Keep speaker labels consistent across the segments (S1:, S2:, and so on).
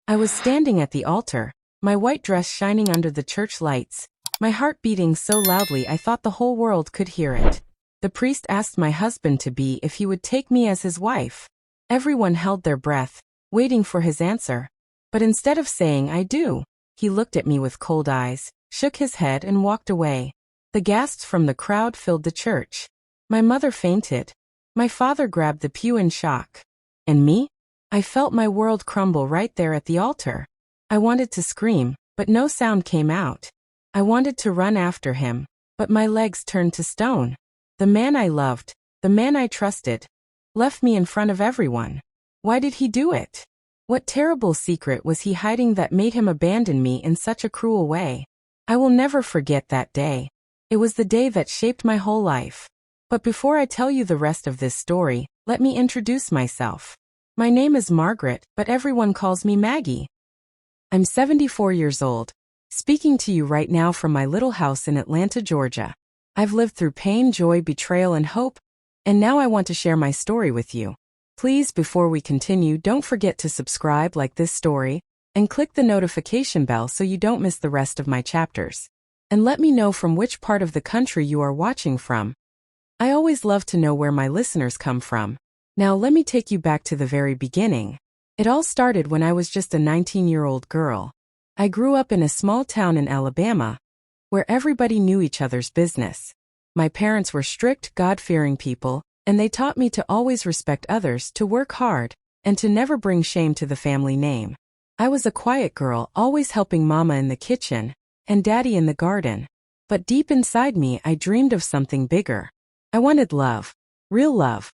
S1: I was standing at the altar, my white dress shining under the church lights, my heart beating so loudly I thought the whole world could hear it. The priest asked my husband-to-be if he would take me as his wife. Everyone held their breath, waiting for his answer. But instead of saying "I do," he looked at me with cold eyes, shook his head and walked away. The gasps from the crowd filled the church. My mother fainted. My father grabbed the pew in shock. And me? I felt my world crumble right there at the altar. I wanted to scream, but no sound came out. I wanted to run after him, but my legs turned to stone. The man I loved, the man I trusted, left me in front of everyone. Why did he do it? What terrible secret was he hiding that made him abandon me in such a cruel way? I will never forget that day. It was the day that shaped my whole life. But before I tell you the rest of this story, let me introduce myself. My name is Margaret, but everyone calls me Maggie. I'm 74 years old, speaking to you right now from my little house in Atlanta, Georgia. I've lived through pain, joy, betrayal, and hope, and now I want to share my story with you. Please, before we continue, don't forget to subscribe, like this story, and click the notification bell so you don't miss the rest of my chapters. And let me know from which part of the country you are watching from. I always love to know where my listeners come from. Now let me take you back to the very beginning. It all started when I was just a 19-year-old girl. I grew up in a small town in Alabama, where everybody knew each other's business. My parents were strict, God-fearing people, and they taught me to always respect others, to work hard, and to never bring shame to the family name. I was a quiet girl, always helping Mama in the kitchen, and Daddy in the garden. But deep inside me, I dreamed of something bigger. I wanted love. Real love.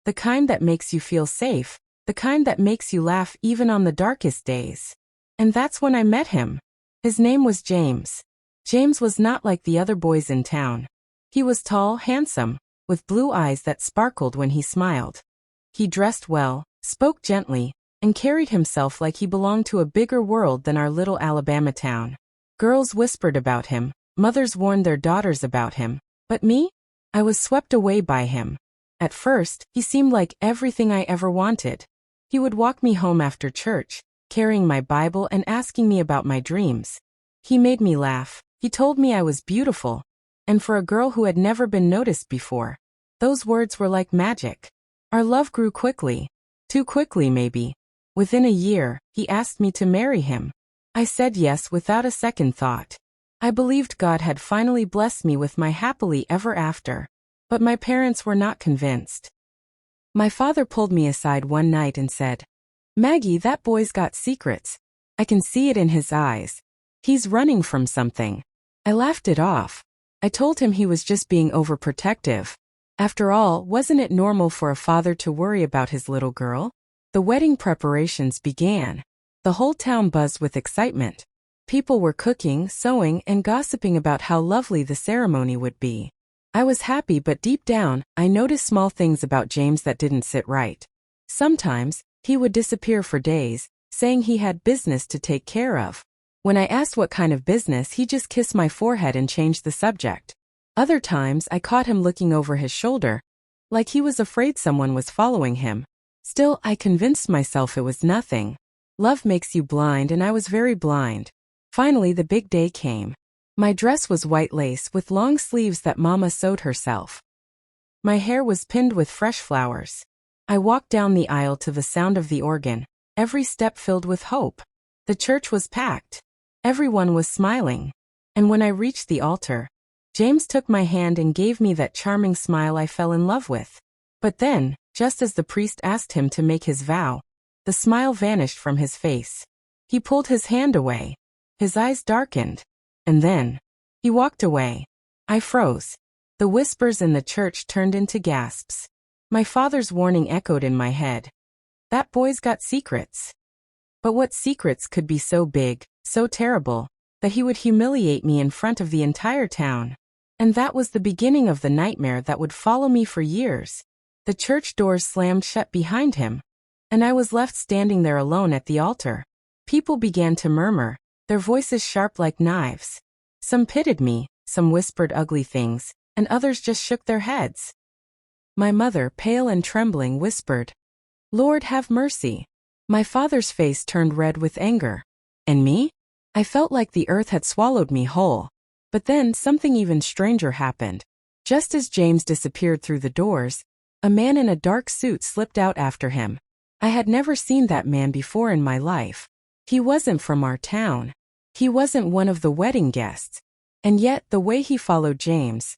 S1: The kind that makes you feel safe, the kind that makes you laugh even on the darkest days. And that's when I met him. His name was James. James was not like the other boys in town. He was tall, handsome, with blue eyes that sparkled when he smiled. He dressed well, spoke gently, and carried himself like he belonged to a bigger world than our little Alabama town. Girls whispered about him, mothers warned their daughters about him, but me? I was swept away by him. At first, he seemed like everything I ever wanted. He would walk me home after church, carrying my Bible and asking me about my dreams. He made me laugh. He told me I was beautiful, and for a girl who had never been noticed before, those words were like magic. Our love grew quickly. Too quickly, maybe. Within a year, he asked me to marry him. I said yes without a second thought. I believed God had finally blessed me with my happily ever after. But my parents were not convinced. My father pulled me aside one night and said, "Maggie, that boy's got secrets. I can see it in his eyes. He's running from something." I laughed it off. I told him he was just being overprotective. After all, wasn't it normal for a father to worry about his little girl? The wedding preparations began. The whole town buzzed with excitement. People were cooking, sewing, and gossiping about how lovely the ceremony would be. I was happy, but deep down, I noticed small things about James that didn't sit right. Sometimes, he would disappear for days, saying he had business to take care of. When I asked what kind of business, he just kissed my forehead and changed the subject. Other times, I caught him looking over his shoulder, like he was afraid someone was following him. Still, I convinced myself it was nothing. Love makes you blind, and I was very blind. Finally, the big day came. My dress was white lace with long sleeves that Mama sewed herself. My hair was pinned with fresh flowers. I walked down the aisle to the sound of the organ, every step filled with hope. The church was packed. Everyone was smiling. And when I reached the altar, James took my hand and gave me that charming smile I fell in love with. But then, just as the priest asked him to make his vow, the smile vanished from his face. He pulled his hand away. His eyes darkened. And then, he walked away. I froze. The whispers in the church turned into gasps. My father's warning echoed in my head. That boy's got secrets. But what secrets could be so big, so terrible, that he would humiliate me in front of the entire town? And that was the beginning of the nightmare that would follow me for years. The church doors slammed shut behind him, and I was left standing there alone at the altar. People began to murmur, their voices sharp like knives. Some pitied me, some whispered ugly things, and others just shook their heads. My mother, pale and trembling, whispered, "Lord, have mercy." My father's face turned red with anger. And me? I felt like the earth had swallowed me whole. But then something even stranger happened. Just as James disappeared through the doors, a man in a dark suit slipped out after him. I had never seen that man before in my life. He wasn't from our town. He wasn't one of the wedding guests. And yet, the way he followed James,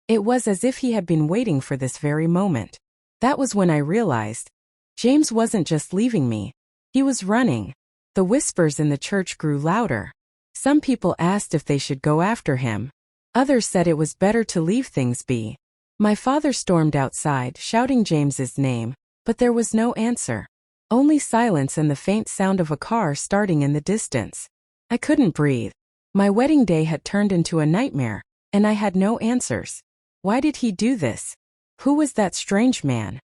S1: it was as if he had been waiting for this very moment. That was when I realized, James wasn't just leaving me. He was running. The whispers in the church grew louder. Some people asked if they should go after him. Others said it was better to leave things be. My father stormed outside, shouting James's name, but there was no answer. Only silence and the faint sound of a car starting in the distance. I couldn't breathe. My wedding day had turned into a nightmare, and I had no answers. Why did he do this? Who was that strange man?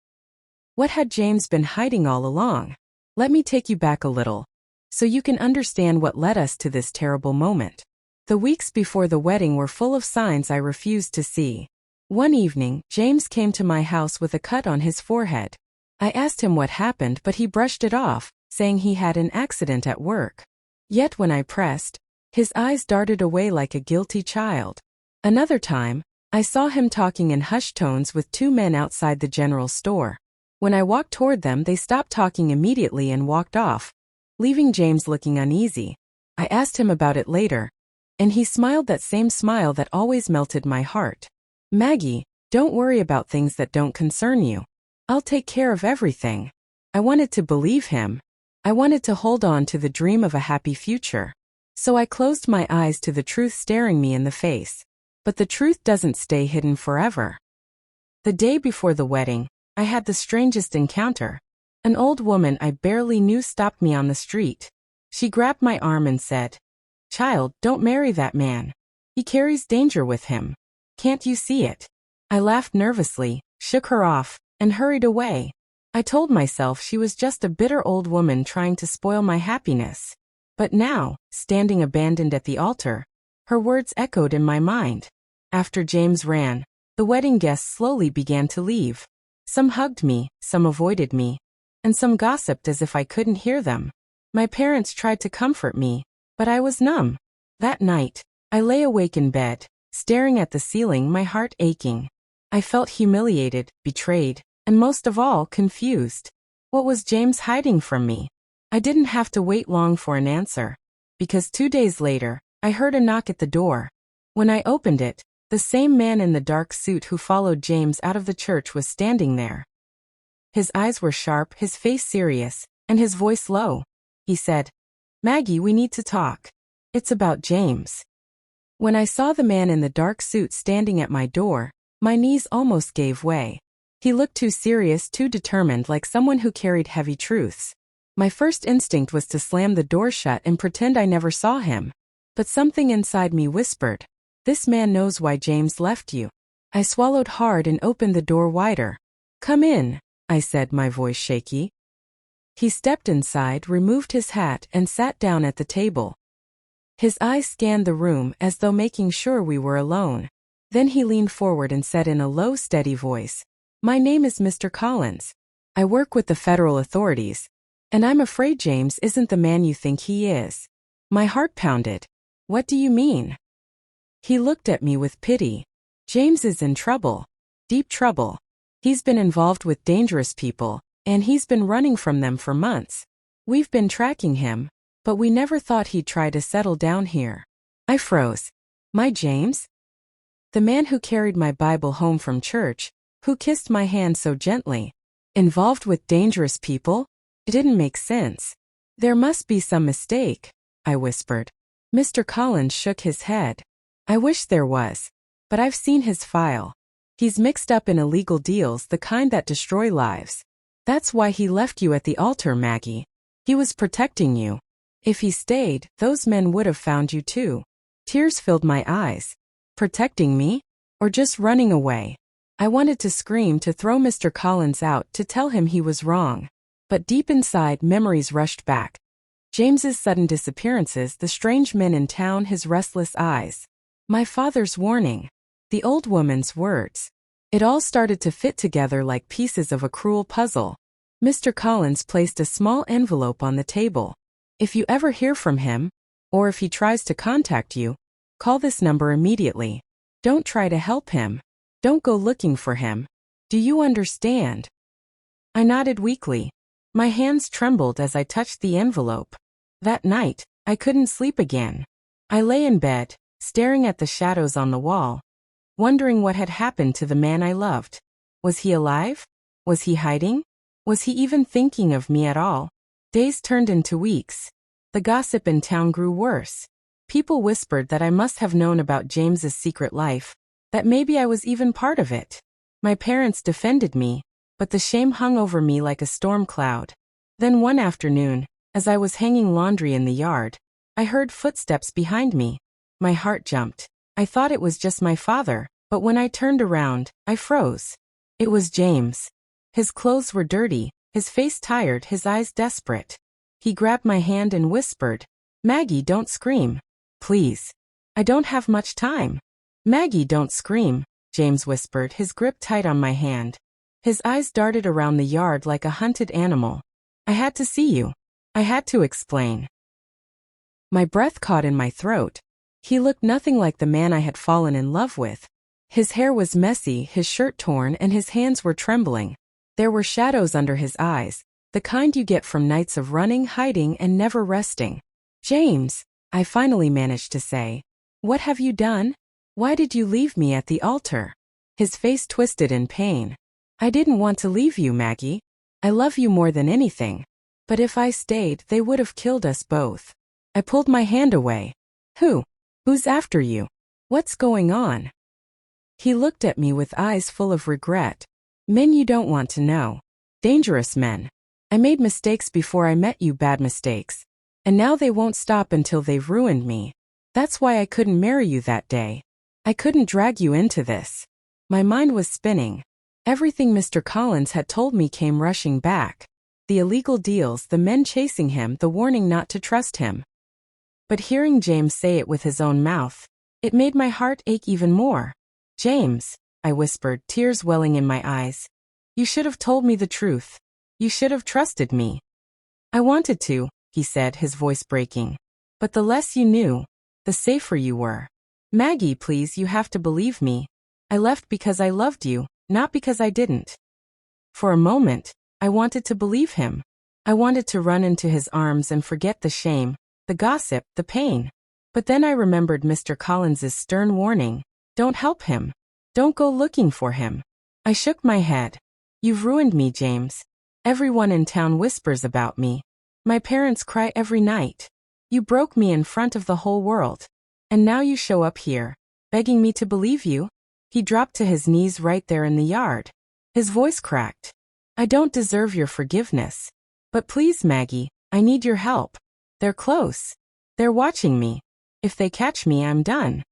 S1: What had James been hiding all along? Let me take you back a little, so you can understand what led us to this terrible moment. The weeks before the wedding were full of signs I refused to see. One evening, James came to my house with a cut on his forehead. I asked him what happened, but he brushed it off, saying he had an accident at work. Yet when I pressed, his eyes darted away like a guilty child. Another time, I saw him talking in hushed tones with two men outside the general store. When I walked toward them, they stopped talking immediately and walked off, leaving James looking uneasy. I asked him about it later, and he smiled that same smile that always melted my heart. Maggie, don't worry about things that don't concern you. I'll take care of everything. I wanted to believe him. I wanted to hold on to the dream of a happy future. So I closed my eyes to the truth staring me in the face. But the truth doesn't stay hidden forever. The day before the wedding, I had the strangest encounter. An old woman I barely knew stopped me on the street. She grabbed my arm and said, "Child, don't marry that man. He carries danger with him. Can't you see it?" I laughed nervously, shook her off, and hurried away. I told myself she was just a bitter old woman trying to spoil my happiness. But now, standing abandoned at the altar, her words echoed in my mind. After James ran, the wedding guests slowly began to leave. Some hugged me, some avoided me, and some gossiped as if I couldn't hear them. My parents tried to comfort me, but I was numb. That night, I lay awake in bed, staring at the ceiling, my heart aching. I felt humiliated, betrayed, and most of all, confused. What was James hiding from me? I didn't have to wait long for an answer, because 2 days later, I heard a knock at the door. When I opened it, the same man in the dark suit who followed James out of the church was standing there. His eyes were sharp, his face serious, and his voice low. He said, "Maggie, we need to talk. It's about James." When I saw the man in the dark suit standing at my door, my knees almost gave way. He looked too serious, too determined, like someone who carried heavy truths. My first instinct was to slam the door shut and pretend I never saw him. But something inside me whispered, "This man knows why James left you." I swallowed hard and opened the door wider. "Come in," I said, my voice shaky. He stepped inside, removed his hat, and sat down at the table. His eyes scanned the room as though making sure we were alone. Then he leaned forward and said in a low, steady voice, "My name is Mr. Collins. I work with the federal authorities, and I'm afraid James isn't the man you think he is." My heart pounded. "What do you mean?" He looked at me with pity. "James is in trouble. Deep trouble. He's been involved with dangerous people, and he's been running from them for months. We've been tracking him, but we never thought he'd try to settle down here." I froze. My James? The man who carried my Bible home from church, who kissed my hand so gently. Involved with dangerous people? It didn't make sense. "There must be some mistake," I whispered. Mr. Collins shook his head. "I wish there was. But I've seen his file. He's mixed up in illegal deals, the kind that destroy lives. That's why he left you at the altar, Maggie. He was protecting you. If he stayed, those men would have found you too." Tears filled my eyes. Protecting me? Or just running away? I wanted to scream, to throw Mr. Collins out, to tell him he was wrong. But deep inside, memories rushed back. James's sudden disappearances, the strange men in town, his restless eyes. My father's warning. The old woman's words. It all started to fit together like pieces of a cruel puzzle. Mr. Collins placed a small envelope on the table. If you ever hear from him, or if he tries to contact you, call this number immediately. Don't try to help him. Don't go looking for him. Do you understand? I nodded weakly. My hands trembled as I touched the envelope. That night, I couldn't sleep again. I lay in bed, staring at the shadows on the wall, wondering what had happened to the man I loved. Was he alive? Was he hiding? Was he even thinking of me at all? Days turned into weeks. The gossip in town grew worse. People whispered that I must have known about James's secret life, that maybe I was even part of it. My parents defended me, but the shame hung over me like a storm cloud. Then one afternoon, as I was hanging laundry in the yard, I heard footsteps behind me. My heart jumped. I thought it was just my father, but when I turned around, I froze. It was James. His clothes were dirty, his face tired, his eyes desperate. He grabbed my hand and whispered, "Maggie, don't scream. Please. I don't have much time." "Maggie, don't scream," James whispered, his grip tight on my hand. His eyes darted around the yard like a hunted animal. "I had to see you. I had to explain." My breath caught in my throat. He looked nothing like the man I had fallen in love with. His hair was messy, his shirt torn, and his hands were trembling. There were shadows under his eyes, the kind you get from nights of running, hiding, and never resting. "James," I finally managed to say, "what have you done? Why did you leave me at the altar?" His face twisted in pain. "I didn't want to leave you, Maggie. I love you more than anything. But if I stayed, they would have killed us both." I pulled my hand away. Who's after you? What's going on?" He looked at me with eyes full of regret. "Men you don't want to know. Dangerous men. I made mistakes before I met you, bad mistakes. And now they won't stop until they've ruined me. That's why I couldn't marry you that day. I couldn't drag you into this." My mind was spinning. Everything Mr. Collins had told me came rushing back. The illegal deals, the men chasing him, the warning not to trust him. But hearing James say it with his own mouth, it made my heart ache even more. "James," I whispered, tears welling in my eyes. "You should have told me the truth. You should have trusted me." "I wanted to," he said, his voice breaking. "But the less you knew, the safer you were. Maggie, please, you have to believe me. I left because I loved you, not because I didn't." For a moment, I wanted to believe him. I wanted to run into his arms and forget the shame, the gossip, the pain. But then I remembered Mr. Collins's stern warning, "Don't help him. Don't go looking for him." I shook my head. "You've ruined me, James. Everyone in town whispers about me. My parents cry every night. You broke me in front of the whole world. And now you show up here, begging me to believe you?" He dropped to his knees right there in the yard. His voice cracked. "I don't deserve your forgiveness. But please, Maggie, I need your help. They're close. They're watching me. If they catch me, I'm done."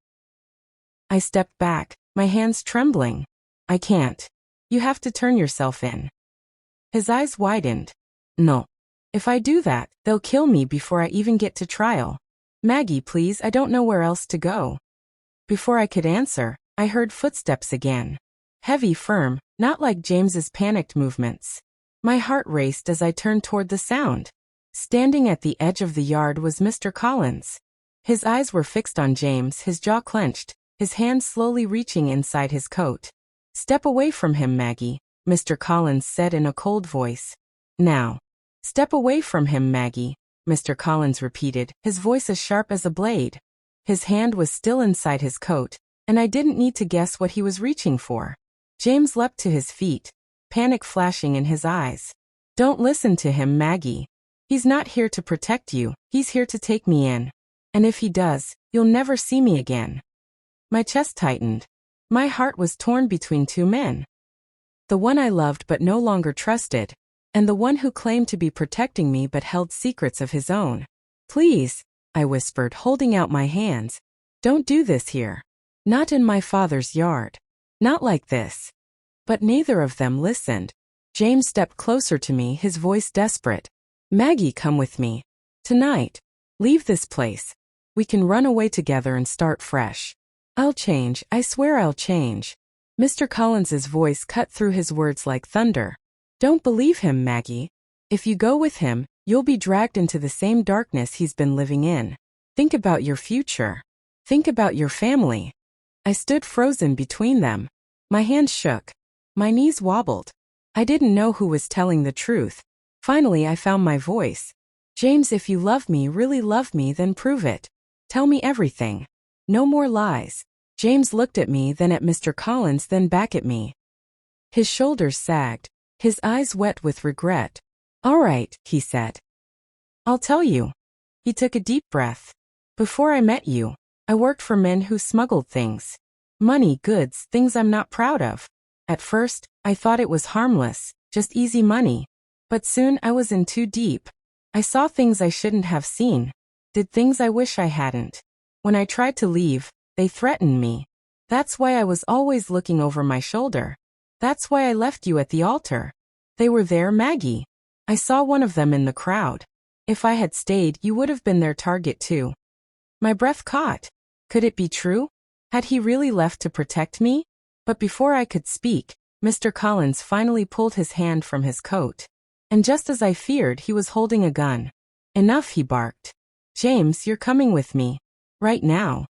S1: I stepped back, my hands trembling. "I can't. You have to turn yourself in." His eyes widened. "No. If I do that, they'll kill me before I even get to trial. Maggie, please, I don't know where else to go." Before I could answer, I heard footsteps again. Heavy, firm, not like James's panicked movements. My heart raced as I turned toward the sound. Standing at the edge of the yard was Mr. Collins. His eyes were fixed on James, his jaw clenched, his hand slowly reaching inside his coat. "Step away from him, Maggie," Mr. Collins said in a cold voice. "Now." "Step away from him, Maggie," Mr. Collins repeated, his voice as sharp as a blade. His hand was still inside his coat, and I didn't need to guess what he was reaching for. James leapt to his feet, panic flashing in his eyes. "Don't listen to him, Maggie. He's not here to protect you, he's here to take me in. And if he does, you'll never see me again." My chest tightened. My heart was torn between two men. The one I loved but no longer trusted, and the one who claimed to be protecting me but held secrets of his own. "Please," I whispered, holding out my hands. "Don't do this here. Not in my father's yard. Not like this." But neither of them listened. James stepped closer to me, his voice desperate. "Maggie, come with me. Tonight. Leave this place. We can run away together and start fresh. I'll change, I swear I'll change." Mr. Collins's voice cut through his words like thunder. Don't believe him, Maggie. If you go with him, you'll be dragged into the same darkness he's been living in. Think about your future. Think about your family. I stood frozen between them. My hands shook. My knees wobbled. I didn't know who was telling the truth. Finally, I found my voice. James, if you love me, really love me, then prove it. Tell me everything. No more lies. James looked at me, then at Mr. Collins, then back at me. His shoulders sagged. His eyes wet with regret. All right, he said. I'll tell you. He took a deep breath. Before I met you, I worked for men who smuggled things. Money, goods, things I'm not proud of. At first, I thought it was harmless, just easy money. But soon I was in too deep. I saw things I shouldn't have seen. Did things I wish I hadn't. When I tried to leave, they threatened me. That's why I was always looking over my shoulder. That's why I left you at the altar. They were there, Maggie. I saw one of them in the crowd. If I had stayed, you would have been their target too. My breath caught. Could it be true? Had he really left to protect me? But before I could speak, Mr. Collins finally pulled his hand from his coat. And just as I feared, he was holding a gun. Enough, he barked. James, you're coming with me. Right now.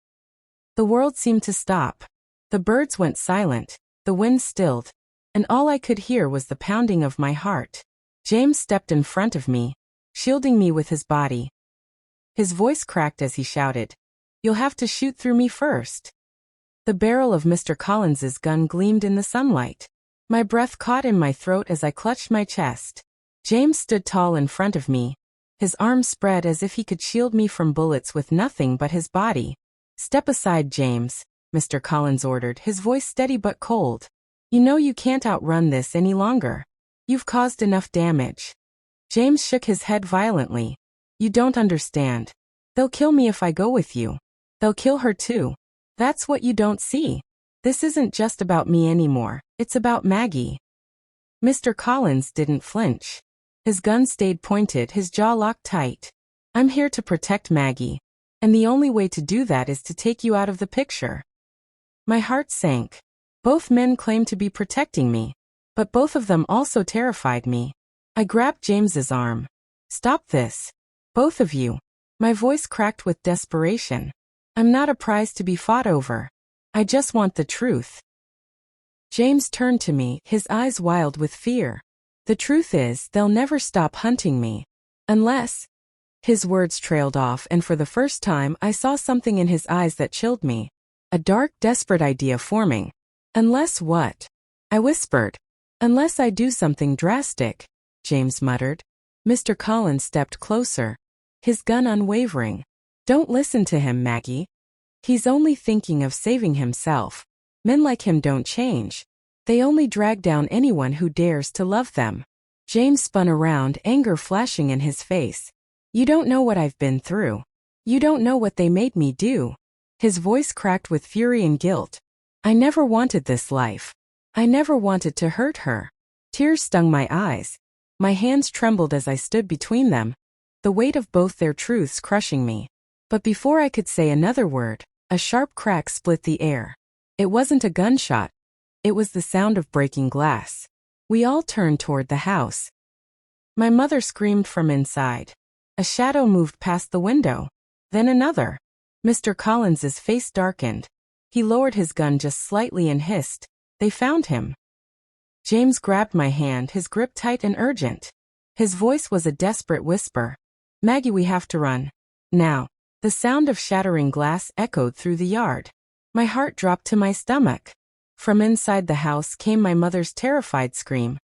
S1: The world seemed to stop. The birds went silent, the wind stilled, and all I could hear was the pounding of my heart. James stepped in front of me, shielding me with his body. His voice cracked as he shouted, "You'll have to shoot through me first." The barrel of Mr. Collins's gun gleamed in the sunlight. My breath caught in my throat as I clutched my chest. James stood tall in front of me, his arms spread as if he could shield me from bullets with nothing but his body. "Step aside, James," Mr. Collins ordered, his voice steady but cold. "You know you can't outrun this any longer. You've caused enough damage." James shook his head violently. "You don't understand. They'll kill me if I go with you. They'll kill her too. That's what you don't see. This isn't just about me anymore, it's about Maggie." Mr. Collins didn't flinch. His gun stayed pointed, his jaw locked tight. "I'm here to protect Maggie. And the only way to do that is to take you out of the picture." My heart sank. Both men claimed to be protecting me, but both of them also terrified me. I grabbed James's arm. "Stop this. Both of you." My voice cracked with desperation. "I'm not a prize to be fought over. I just want the truth." James turned to me, his eyes wild with fear. "The truth is, they'll never stop hunting me. Unless—" His words trailed off, and for the first time I saw something in his eyes that chilled me. A dark, desperate idea forming. "Unless what?" I whispered. "Unless I do something drastic," James muttered. Mr. Collins stepped closer, his gun unwavering. "Don't listen to him, Maggie. He's only thinking of saving himself. Men like him don't change. They only drag down anyone who dares to love them." James spun around, anger flashing in his face. "You don't know what I've been through. You don't know what they made me do." His voice cracked with fury and guilt. "I never wanted this life. I never wanted to hurt her." Tears stung my eyes. My hands trembled as I stood between them, the weight of both their truths crushing me. But before I could say another word, a sharp crack split the air. It wasn't a gunshot. It was the sound of breaking glass. We all turned toward the house. My mother screamed from inside. A shadow moved past the window. Then another. Mr. Collins's face darkened. He lowered his gun just slightly and hissed, "They found him." James grabbed my hand, his grip tight and urgent. His voice was a desperate whisper. "Maggie, we have to run. Now." The sound of shattering glass echoed through the yard. My heart dropped to my stomach. From inside the house came my mother's terrified scream,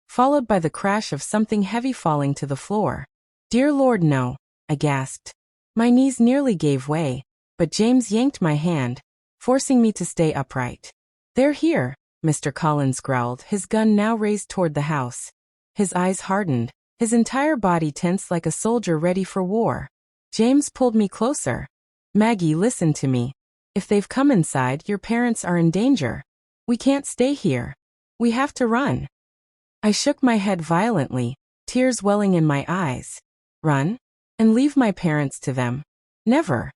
S1: followed by the crash of something heavy falling to the floor. "Dear Lord, no," I gasped. My knees nearly gave way, but James yanked my hand, forcing me to stay upright. "They're here," Mr. Collins growled, his gun now raised toward the house. His eyes hardened, his entire body tense like a soldier ready for war. James pulled me closer. "Maggie, listen to me. If they've come inside, your parents are in danger. We can't stay here. We have to run." I shook my head violently, tears welling in my eyes. Run? And leave my parents to them? Never.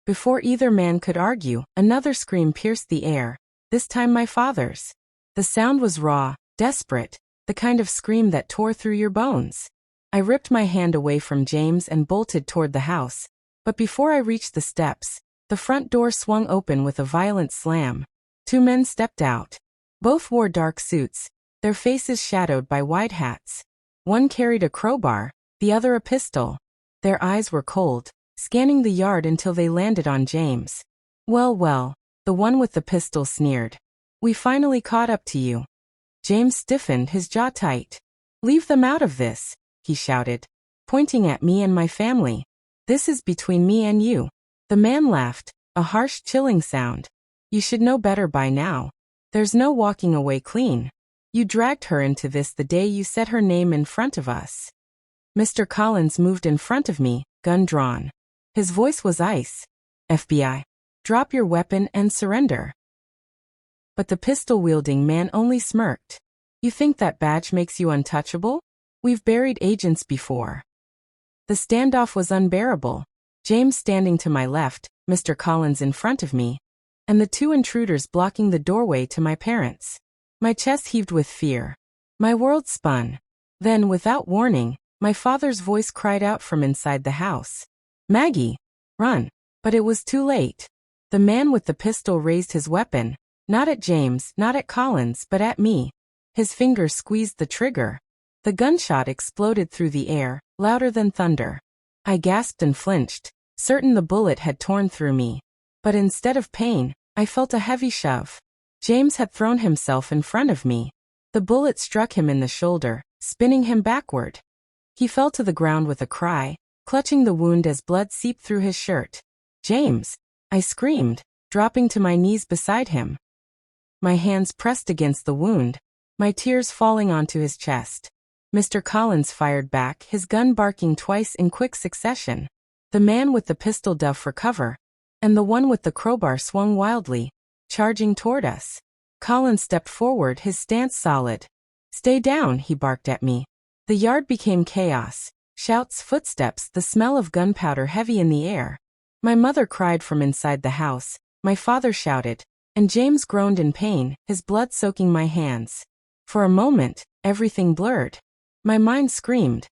S1: Before either man could argue, another scream pierced the air, this time my father's. The sound was raw, desperate. the kind of scream that tore through your bones. I ripped my hand away from James and bolted toward the house, but before I reached the steps, the front door swung open with a violent slam. 2 men stepped out. Both wore dark suits, their faces shadowed by wide hats. One carried a crowbar, the other a pistol. Their eyes were cold, scanning the yard until they landed on James. "Well, well," the one with the pistol sneered. "We finally caught up to you." James stiffened, his jaw tight. "Leave them out of this," he shouted, pointing at me and my family. "This is between me and you." The man laughed, a harsh, chilling sound. "You should know better by now. There's no walking away clean. You dragged her into this the day you said her name in front of us." Mr. Collins moved in front of me, gun drawn. His voice was ice. "FBI, drop your weapon and surrender." But the pistol-wielding man only smirked. "You think that badge makes you untouchable? We've buried agents before." The standoff was unbearable. James standing to my left, Mr. Collins in front of me, and the 2 intruders blocking the doorway to my parents. My chest heaved with fear. My world spun. Then, without warning, my father's voice cried out from inside the house. "Maggie, run!" But it was too late. The man with the pistol raised his weapon, not at James, not at Collins, but at me. His fingers squeezed the trigger. The gunshot exploded through the air, louder than thunder. I gasped and flinched, certain the bullet had torn through me. But instead of pain, I felt a heavy shove. James had thrown himself in front of me. The bullet struck him in the shoulder, spinning him backward. He fell to the ground with a cry, clutching the wound as blood seeped through his shirt. "James!" I screamed, dropping to my knees beside him. My hands pressed against the wound, my tears falling onto his chest. Mr. Collins fired back, his gun barking twice in quick succession. The man with the pistol dove for cover, and the one with the crowbar swung wildly, charging toward us. Collins stepped forward, his stance solid. "Stay down," he barked at me. The yard became chaos. Shouts, footsteps, the smell of gunpowder heavy in the air. My mother cried from inside the house, my father shouted, and James groaned in pain, his blood soaking my hands. For a moment, everything blurred. My mind screamed,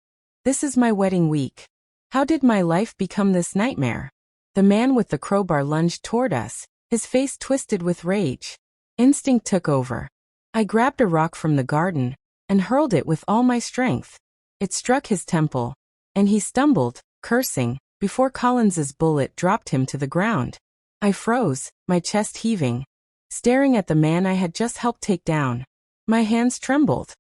S1: "This is my wedding week. How did my life become this nightmare?" The man with the crowbar lunged toward us, his face twisted with rage. Instinct took over. I grabbed a rock from the garden and hurled it with all my strength. It struck his temple, and he stumbled, cursing, before Collins's bullet dropped him to the ground. I froze, my chest heaving, staring at the man I had just helped take down. My hands trembled.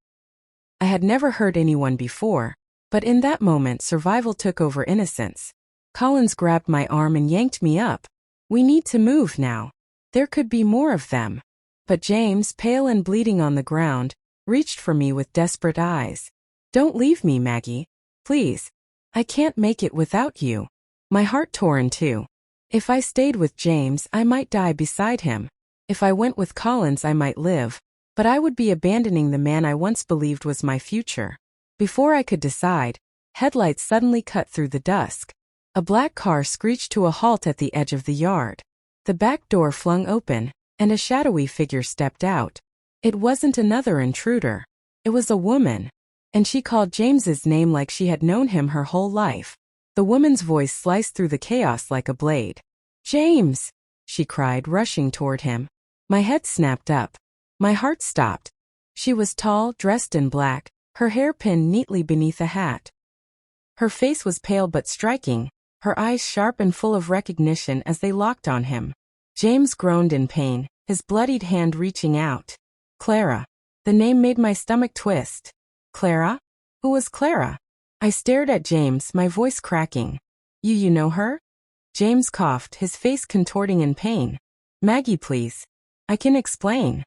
S1: I had never hurt anyone before, but in that moment survival took over innocence. Collins grabbed my arm and yanked me up. "We need to move now. There could be more of them." But James, pale and bleeding on the ground, reached for me with desperate eyes. "Don't leave me, Maggie. Please. I can't make it without you." My heart tore in two. If I stayed with James, I might die beside him. If I went with Collins, I might live, but I would be abandoning the man I once believed was my future. Before I could decide, headlights suddenly cut through the dusk. A black car screeched to a halt at the edge of the yard. The back door flung open, and a shadowy figure stepped out. It wasn't another intruder. It was a woman, and she called James's name like she had known him her whole life. The woman's voice sliced through the chaos like a blade. "James!" she cried, rushing toward him. My head snapped up. My heart stopped. She was tall, dressed in black, her hair pinned neatly beneath a hat. Her face was pale but striking, her eyes sharp and full of recognition as they locked on him. James groaned in pain, his bloodied hand reaching out. Clara. The name made my stomach twist. Clara? Who was Clara? I stared at James, my voice cracking. You know her?" James coughed, his face contorting in pain. "Maggie, please. I can explain."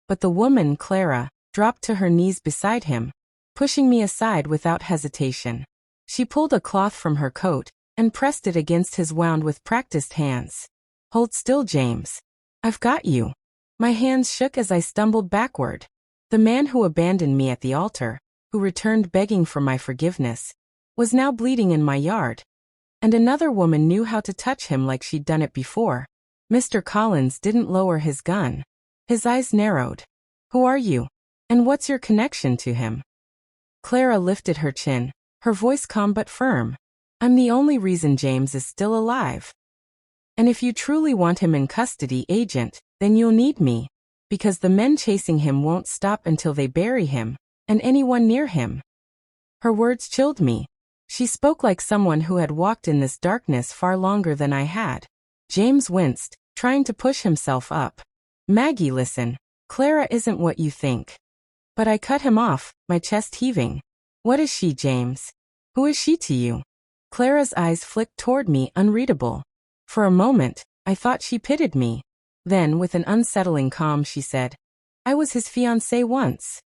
S1: But the woman, Clara, dropped to her knees beside him, pushing me aside without hesitation. She pulled a cloth from her coat and pressed it against his wound with practiced hands. "Hold still, James. I've got you." My hands shook as I stumbled backward. The man who abandoned me at the altar, who returned begging for my forgiveness, was now bleeding in my yard. And another woman knew how to touch him like she'd done it before. Mr. Collins didn't lower his gun. His eyes narrowed. "Who are you?" And what's your connection to him? Clara lifted her chin, her voice calm but firm. I'm the only reason James is still alive. And if you truly want him in custody, Agent, then you'll need me. Because the men chasing him won't stop until they bury him, and anyone near him. Her words chilled me. She spoke like someone who had walked in this darkness far longer than I had. James winced, trying to push himself up. Maggie, listen. Clara isn't what you think. But I cut him off, my chest heaving. What is she, James? Who is she to you? Clara's eyes flicked toward me, unreadable. For a moment, I thought she pitied me. Then, with an unsettling calm, she said, I was his fiancée once.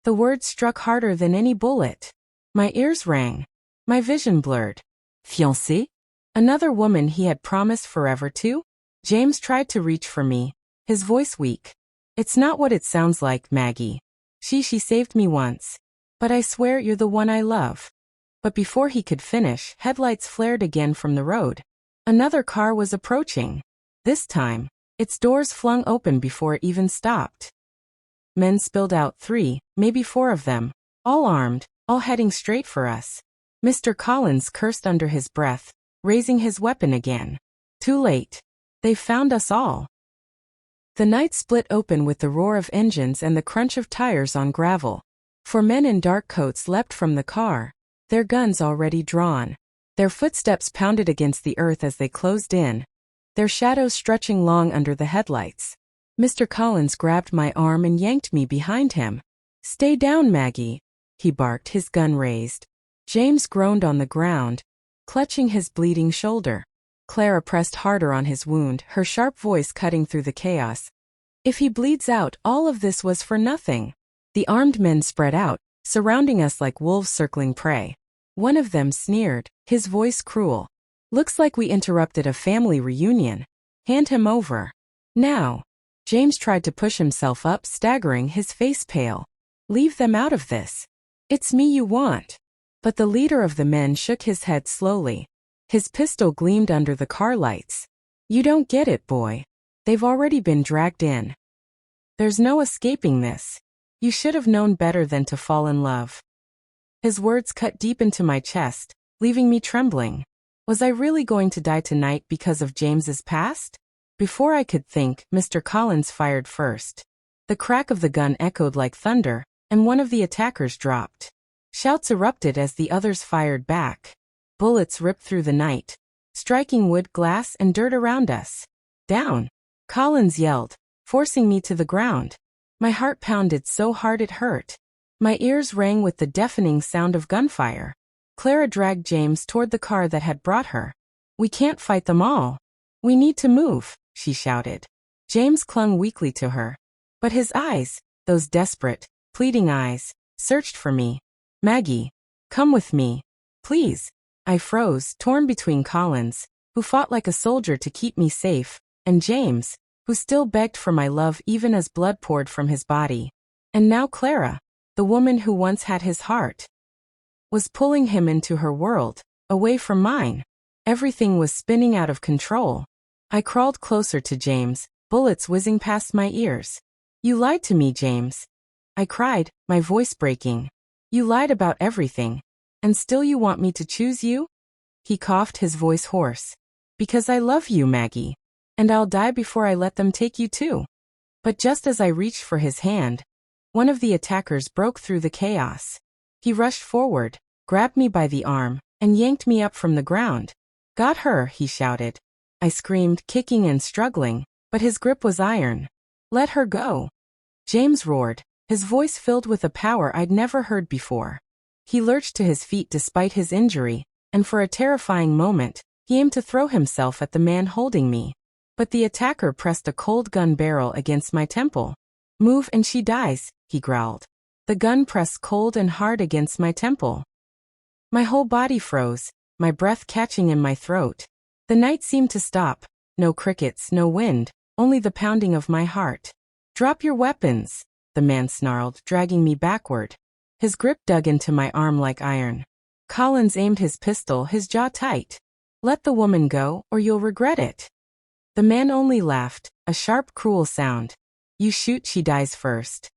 S1: The words struck harder than any bullet. My ears rang. My vision blurred. Fiancée? Another woman he had promised forever to? James tried to reach for me, his voice weak. It's not what it sounds like, Maggie. She saved me once. But I swear you're the one I love. But before he could finish, headlights flared again from the road. Another car was approaching. This time, its doors flung open before it even stopped. Men spilled out, 3, maybe 4 of them, all armed, all heading straight for us. Mr. Collins cursed under his breath, raising his weapon again. Too late. They found us all. The night split open with the roar of engines and the crunch of tires on gravel. 4 men in dark coats leapt from the car, their guns already drawn. Their footsteps pounded against the earth as they closed in, their shadows stretching long under the headlights. Mr. Collins grabbed my arm and yanked me behind him. Stay down, Maggie, he barked, his gun raised. James groaned on the ground, clutching his bleeding shoulder. Clara pressed harder on his wound, her sharp voice cutting through the chaos. If he bleeds out, all of this was for nothing. The armed men spread out, surrounding us like wolves circling prey. One of them sneered, his voice cruel. Looks like we interrupted a family reunion. Hand him over. Now. James tried to push himself up, staggering, his face pale. Leave them out of this. It's me you want. But the leader of the men shook his head slowly. His pistol gleamed under the car lights. You don't get it, boy. They've already been dragged in. There's no escaping this. You should have known better than to fall in love. His words cut deep into my chest, leaving me trembling. Was I really going to die tonight because of James's past? Before I could think, Mr. Collins fired first. The crack of the gun echoed like thunder, and one of the attackers dropped. Shouts erupted as the others fired back. Bullets ripped through the night, striking wood, glass, and dirt around us. Down! Collins yelled, forcing me to the ground. My heart pounded so hard it hurt. My ears rang with the deafening sound of gunfire. Clara dragged James toward the car that had brought her. We can't fight them all. We need to move, she shouted. James clung weakly to her. But his eyes, those desperate, pleading eyes, searched for me. Maggie, come with me. Please. I froze, torn between Collins, who fought like a soldier to keep me safe, and James, who still begged for my love even as blood poured from his body. And now Clara, the woman who once had his heart, was pulling him into her world, away from mine. Everything was spinning out of control. I crawled closer to James, bullets whizzing past my ears. You lied to me, James. I cried, my voice breaking. You lied about everything. And still you want me to choose you? He coughed, his voice hoarse. Because I love you, Maggie. And I'll die before I let them take you too. But just as I reached for his hand, one of the attackers broke through the chaos. He rushed forward, grabbed me by the arm, and yanked me up from the ground. Got her, he shouted. I screamed, kicking and struggling, but his grip was iron. Let her go. James roared, his voice filled with a power I'd never heard before. He lurched to his feet despite his injury, and for a terrifying moment, he aimed to throw himself at the man holding me. But the attacker pressed a cold gun barrel against my temple. Move and she dies, he growled. The gun pressed cold and hard against my temple. My whole body froze, my breath catching in my throat. The night seemed to stop. No crickets, no wind, only the pounding of my heart. Drop your weapons, the man snarled, dragging me backward. His grip dug into my arm like iron. Collins aimed his pistol, his jaw tight. Let the woman go, or you'll regret it. The man only laughed, a sharp, cruel sound. You shoot, she dies first.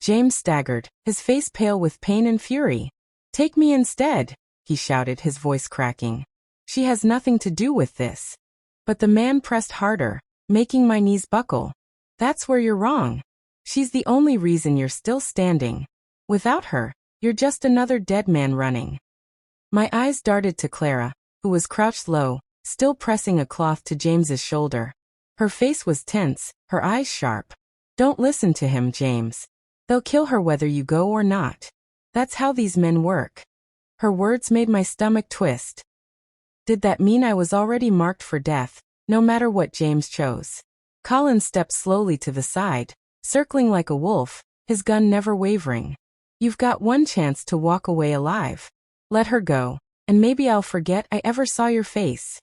S1: James staggered, his face pale with pain and fury. "Take me instead," he shouted, his voice cracking. "She has nothing to do with this." But the man pressed harder, making my knees buckle. "That's where you're wrong. She's the only reason you're still standing. Without her, you're just another dead man running." My eyes darted to Clara, who was crouched low, still pressing a cloth to James's shoulder. Her face was tense, her eyes sharp. "Don't listen to him, James. They'll kill her whether you go or not. That's how these men work." Her words made my stomach twist. Did that mean I was already marked for death, no matter what James chose? Colin stepped slowly to the side, circling like a wolf, his gun never wavering. "You've got one chance to walk away alive. Let her go, and maybe I'll forget I ever saw your face."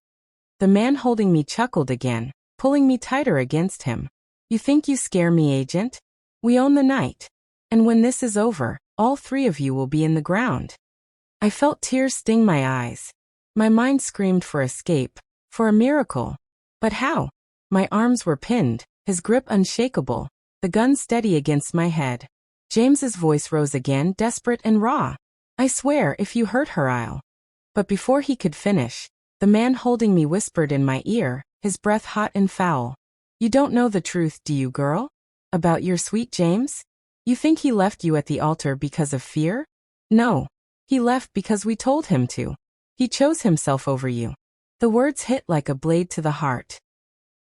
S1: The man holding me chuckled again, pulling me tighter against him. "You think you scare me, Agent? We own the night. And when this is over, all three of you will be in the ground." I felt tears sting my eyes. My mind screamed for escape, for a miracle. But how? My arms were pinned, his grip unshakable, the gun steady against my head. James's voice rose again, desperate and raw. "I swear, if you hurt her, I'll..." But before he could finish, the man holding me whispered in my ear, his breath hot and foul. "You don't know the truth, do you, girl? About your sweet James? You think he left you at the altar because of fear? No. He left because we told him to. He chose himself over you." The words hit like a blade to the heart.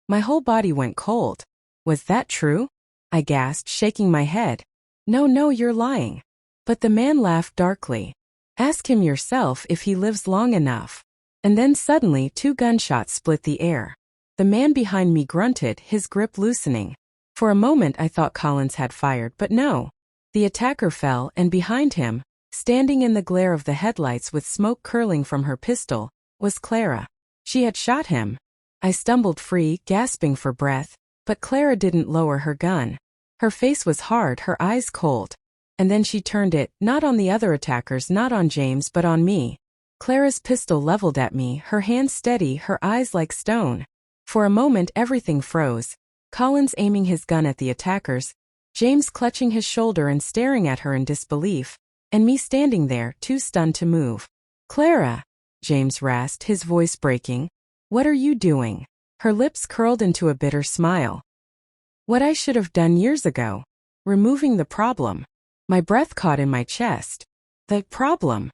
S1: My whole body went cold. "Was that true?" I gasped, shaking my head. No, you're lying." But the man laughed darkly. "Ask him yourself if he lives long enough." And then suddenly 2 gunshots split the air. The man behind me grunted, his grip loosening. For a moment I thought Collins had fired, but no. The attacker fell, and behind him, standing in the glare of the headlights with smoke curling from her pistol, was Clara. She had shot him. I stumbled free, gasping for breath, but Clara didn't lower her gun. Her face was hard, her eyes cold. And then she turned it, not on the other attackers, not on James, but on me. Clara's pistol leveled at me, her hand steady, her eyes like stone. For a moment everything froze. Collins aiming his gun at the attackers, James clutching his shoulder and staring at her in disbelief, and me standing there, too stunned to move. "Clara!" James rasped, his voice breaking. "What are you doing?" Her lips curled into a bitter smile. "What I should have done years ago. Removing the problem." My breath caught in my chest. "The problem?"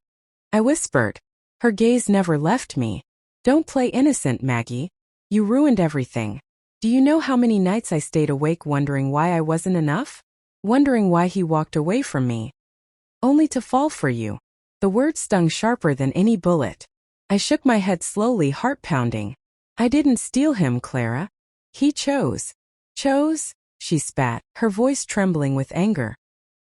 S1: I whispered. Her gaze never left me. "Don't play innocent, Maggie. You ruined everything. Do you know how many nights I stayed awake wondering why I wasn't enough? Wondering why he walked away from me? Only to fall for you." The words stung sharper than any bullet. I shook my head slowly, heart pounding. "I didn't steal him, Clara. He chose." "Chose?" she spat, her voice trembling with anger.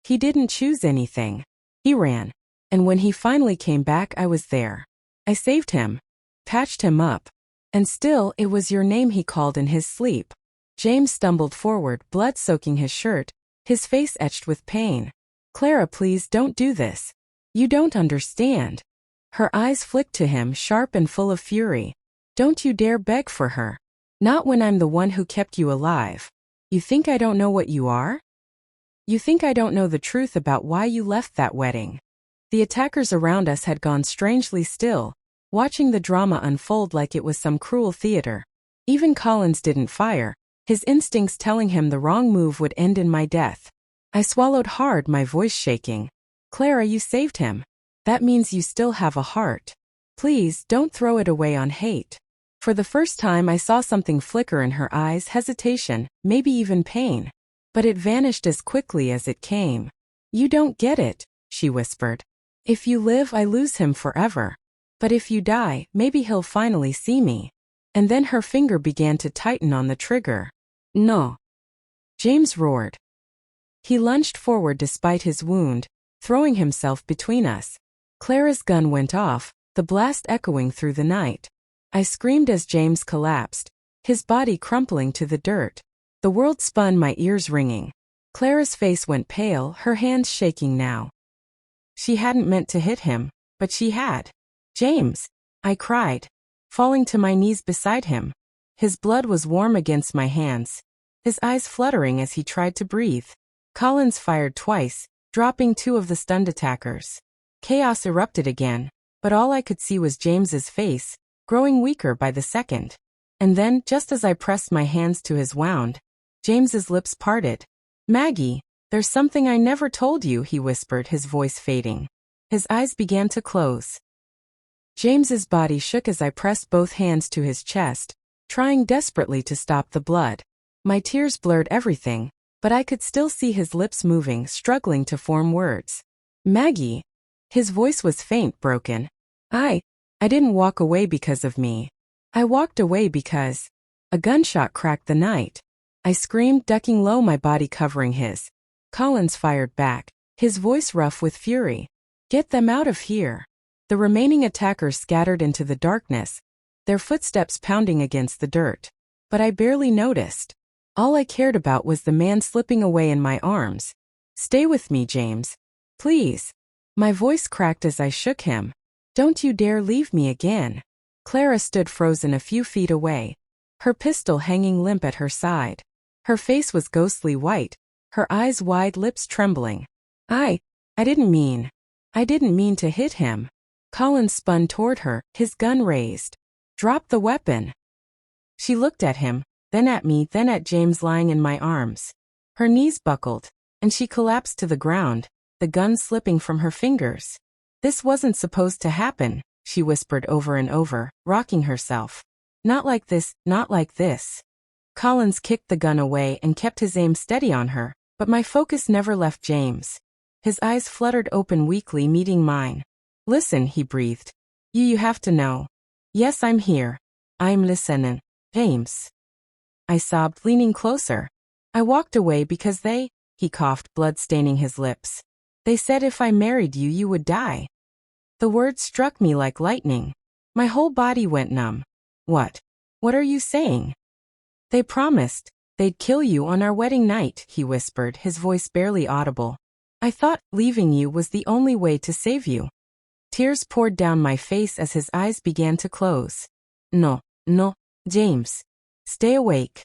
S1: "He didn't choose anything. He ran. And when he finally came back, I was there. I saved him. Patched him up. And still, it was your name he called in his sleep." James stumbled forward, blood soaking his shirt, his face etched with pain. "Clara, please don't do this. You don't understand." Her eyes flicked to him, sharp and full of fury. "Don't you dare beg for her. Not when I'm the one who kept you alive. You think I don't know what you are? You think I don't know the truth about why you left that wedding?" The attackers around us had gone strangely still, watching the drama unfold like it was some cruel theater. Even Collins didn't fire, his instincts telling him the wrong move would end in my death. I swallowed hard, my voice shaking. "Clara, you saved him. That means you still have a heart. Please, don't throw it away on hate." For the first time I saw something flicker in her eyes, hesitation, maybe even pain. But it vanished as quickly as it came. "You don't get it," she whispered. "If you live, I lose him forever. But if you die, maybe he'll finally see me." And then her finger began to tighten on the trigger. "No!" James roared. He lunged forward despite his wound, throwing himself between us. Clara's gun went off, the blast echoing through the night. I screamed as James collapsed, his body crumpling to the dirt. The world spun, my ears ringing. Clara's face went pale, her hands shaking now. She hadn't meant to hit him, but she had. "James!" I cried, falling to my knees beside him. His blood was warm against my hands, his eyes fluttering as he tried to breathe. Collins fired twice, dropping two of the stunned attackers. Chaos erupted again, but all I could see was James's face, growing weaker by the second. And then, just as I pressed my hands to his wound, James's lips parted. "Maggie, there's something I never told you," he whispered, his voice fading. His eyes began to close. James's body shook as I pressed both hands to his chest, trying desperately to stop the blood. My tears blurred everything, but I could still see his lips moving, struggling to form words. "Maggie." His voice was faint, broken. I didn't walk away because of me. I walked away because a gunshot cracked the night. I screamed, ducking low, my body covering his. Collins fired back, his voice rough with fury. "Get them out of here." The remaining attackers scattered into the darkness, their footsteps pounding against the dirt. But I barely noticed. All I cared about was the man slipping away in my arms. "Stay with me, James. Please." My voice cracked as I shook him. "Don't you dare leave me again." Clara stood frozen a few feet away, her pistol hanging limp at her side. Her face was ghostly white, her eyes wide, lips trembling. I didn't mean to hit him." Collins spun toward her, his gun raised. "Drop the weapon." She looked at him, then at me, then at James lying in my arms. Her knees buckled, and she collapsed to the ground, the gun slipping from her fingers. "This wasn't supposed to happen," she whispered over and over, rocking herself. "Not like this, not like this." Collins kicked the gun away and kept his aim steady on her, but my focus never left James. His eyes fluttered open weakly, meeting mine. "Listen," he breathed. You have to know." "Yes, I'm here. I'm listening, James." I sobbed, leaning closer. "I walked away because he coughed, blood staining his lips. "They said if I married you, you would die." The words struck me like lightning. My whole body went numb. What are you saying?" "They promised they'd kill you on our wedding night," he whispered, his voice barely audible. "I thought leaving you was the only way to save you." Tears poured down my face as his eyes began to close. No, James. Stay awake.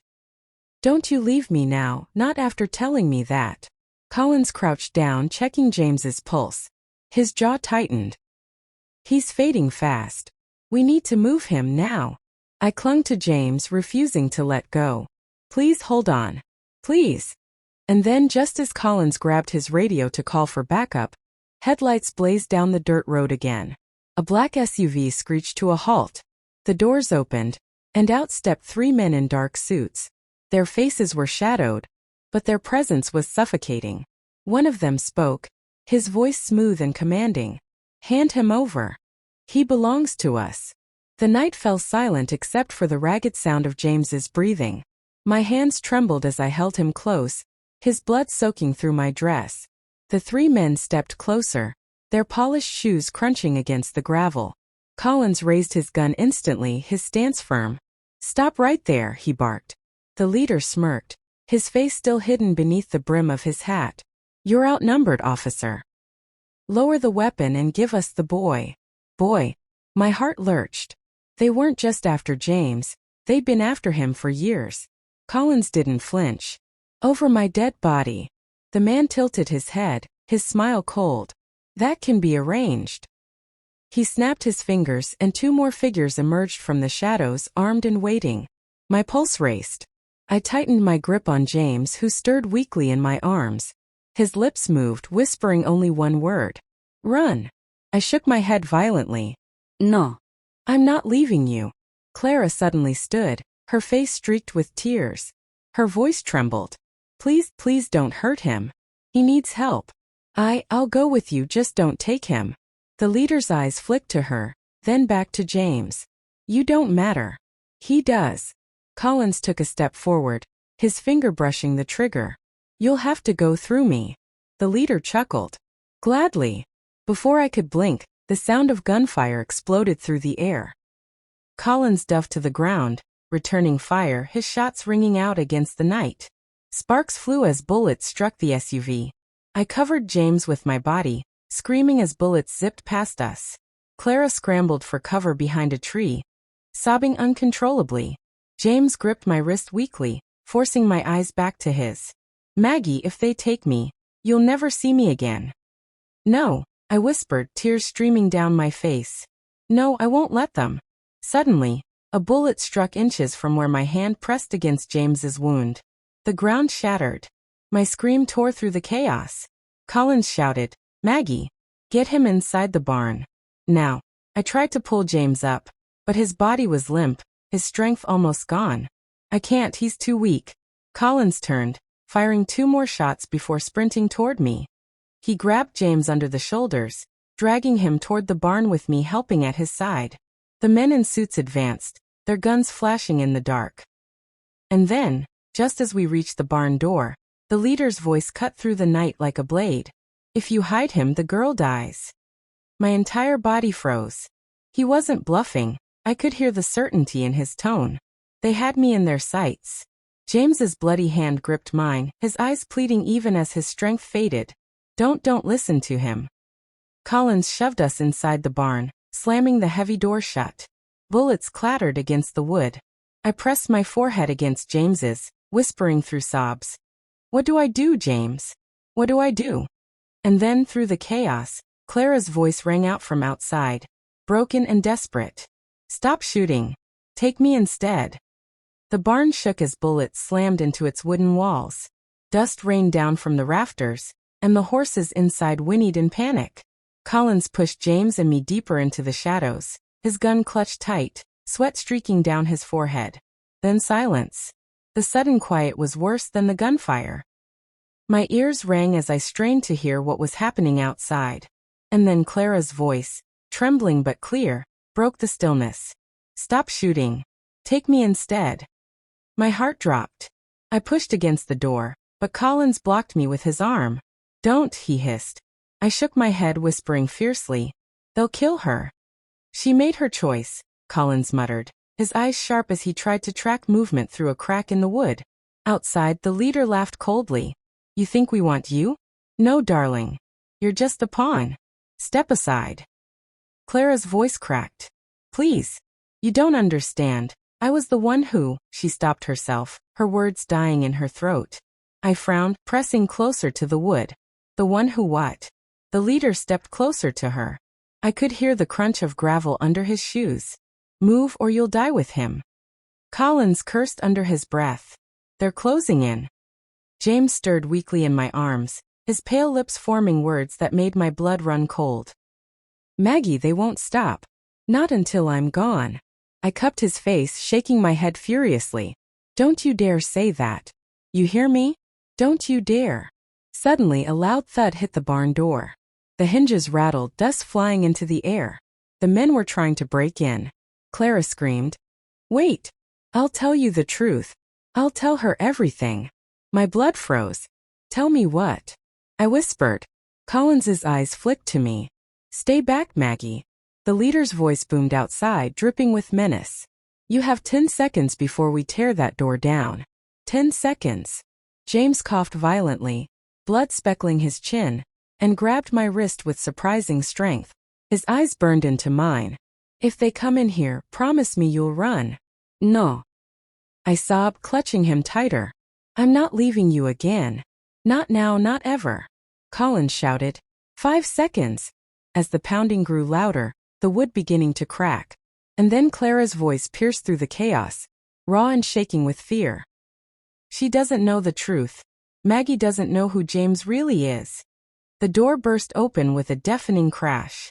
S1: Don't you leave me now, not after telling me that." Collins crouched down, checking James's pulse. His jaw tightened. "He's fading fast. We need to move him now." I clung to James, refusing to let go. "Please hold on. Please." And then, just as Collins grabbed his radio to call for backup, headlights blazed down the dirt road again. A black SUV screeched to a halt. The doors opened, and out stepped three men in dark suits. Their faces were shadowed, but their presence was suffocating. One of them spoke, his voice smooth and commanding. "Hand him over. He belongs to us." The night fell silent except for the ragged sound of James's breathing. My hands trembled as I held him close, his blood soaking through my dress. The three men stepped closer, their polished shoes crunching against the gravel. Collins raised his gun instantly, his stance firm. "Stop right there," he barked. The leader smirked, his face still hidden beneath the brim of his hat. "You're outnumbered, officer. Lower the weapon and give us the boy." Boy. My heart lurched. They weren't just after James, they'd been after him for years. Collins didn't flinch. "Over my dead body." The man tilted his head, his smile cold. "That can be arranged." He snapped his fingers and two more figures emerged from the shadows, armed and waiting. My pulse raced. I tightened my grip on James, who stirred weakly in my arms. His lips moved, whispering only one word. "Run." I shook my head violently. "No. I'm not leaving you." Clara suddenly stood, her face streaked with tears. Her voice trembled. Please don't hurt him. He needs help." I'll go with you, just don't take him." The leader's eyes flicked to her, then back to James. "You don't matter. He does." Collins took a step forward, his finger brushing the trigger. "You'll have to go through me." The leader chuckled. "Gladly." Before I could blink, the sound of gunfire exploded through the air. Collins dove to the ground, returning fire, his shots ringing out against the night. Sparks flew as bullets struck the SUV. I covered James with my body, screaming as bullets zipped past us. Clara scrambled for cover behind a tree, sobbing uncontrollably. James gripped my wrist weakly, forcing my eyes back to his. Maggie, if they take me, you'll never see me again. No, I whispered, tears streaming down my face. No, I won't let them. Suddenly, a bullet struck inches from where my hand pressed against James's wound. The ground shattered. My scream tore through the chaos. Collins shouted, Maggie, get him inside the barn. Now. I tried to pull James up, but his body was limp, his strength almost gone. I can't, he's too weak. Collins turned, firing 2 more shots before sprinting toward me. He grabbed James under the shoulders, dragging him toward the barn with me helping at his side. The men in suits advanced, their guns flashing in the dark. And then, just as we reached the barn door, the leader's voice cut through the night like a blade. If you hide him, the girl dies. My entire body froze. He wasn't bluffing. I could hear the certainty in his tone. They had me in their sights. James's bloody hand gripped mine, his eyes pleading even as his strength faded. Don't listen to him. Collins shoved us inside the barn, slamming the heavy door shut. Bullets clattered against the wood. I pressed my forehead against James's, whispering through sobs. What do I do, James? What do I do? And then, through the chaos, Clara's voice rang out from outside, broken and desperate. Stop shooting. Take me instead. The barn shook as bullets slammed into its wooden walls. Dust rained down from the rafters, and the horses inside whinnied in panic. Collins pushed James and me deeper into the shadows, his gun clutched tight, sweat streaking down his forehead. Then silence. The sudden quiet was worse than the gunfire. My ears rang as I strained to hear what was happening outside. And then Clara's voice, trembling but clear, broke the stillness. Stop shooting. Take me instead. My heart dropped. I pushed against the door, but Collins blocked me with his arm. Don't, he hissed. I shook my head, whispering fiercely, they'll kill her. She made her choice, Collins muttered, his eyes sharp as he tried to track movement through a crack in the wood. Outside, the leader laughed coldly. You think we want you? No, darling. You're just a pawn. Step aside. Clara's voice cracked. Please. You don't understand. I was the one who, she stopped herself, her words dying in her throat. I frowned, pressing closer to the wood. The one who what? The leader stepped closer to her. I could hear the crunch of gravel under his shoes. Move or you'll die with him. Collins cursed under his breath. They're closing in. James stirred weakly in my arms, his pale lips forming words that made my blood run cold. Maggie, they won't stop. Not until I'm gone. I cupped his face, shaking my head furiously. Don't you dare say that. You hear me? Don't you dare. Suddenly a loud thud hit the barn door. The hinges rattled, dust flying into the air. The men were trying to break in. Clara screamed. Wait. I'll tell you the truth. I'll tell her everything. My blood froze. Tell me what? I whispered. Collins's eyes flicked to me. Stay back, Maggie. The leader's voice boomed outside, dripping with menace. You have 10 seconds before we tear that door down. 10 seconds. James coughed violently, blood speckling his chin, and grabbed my wrist with surprising strength. His eyes burned into mine. If they come in here, promise me you'll run. No. I sobbed, clutching him tighter. I'm not leaving you again. Not now, not ever. Collins shouted. 5 seconds. As the pounding grew louder, the wood beginning to crack. And then Clara's voice pierced through the chaos, raw and shaking with fear. She doesn't know the truth. Maggie doesn't know who James really is. The door burst open with a deafening crash.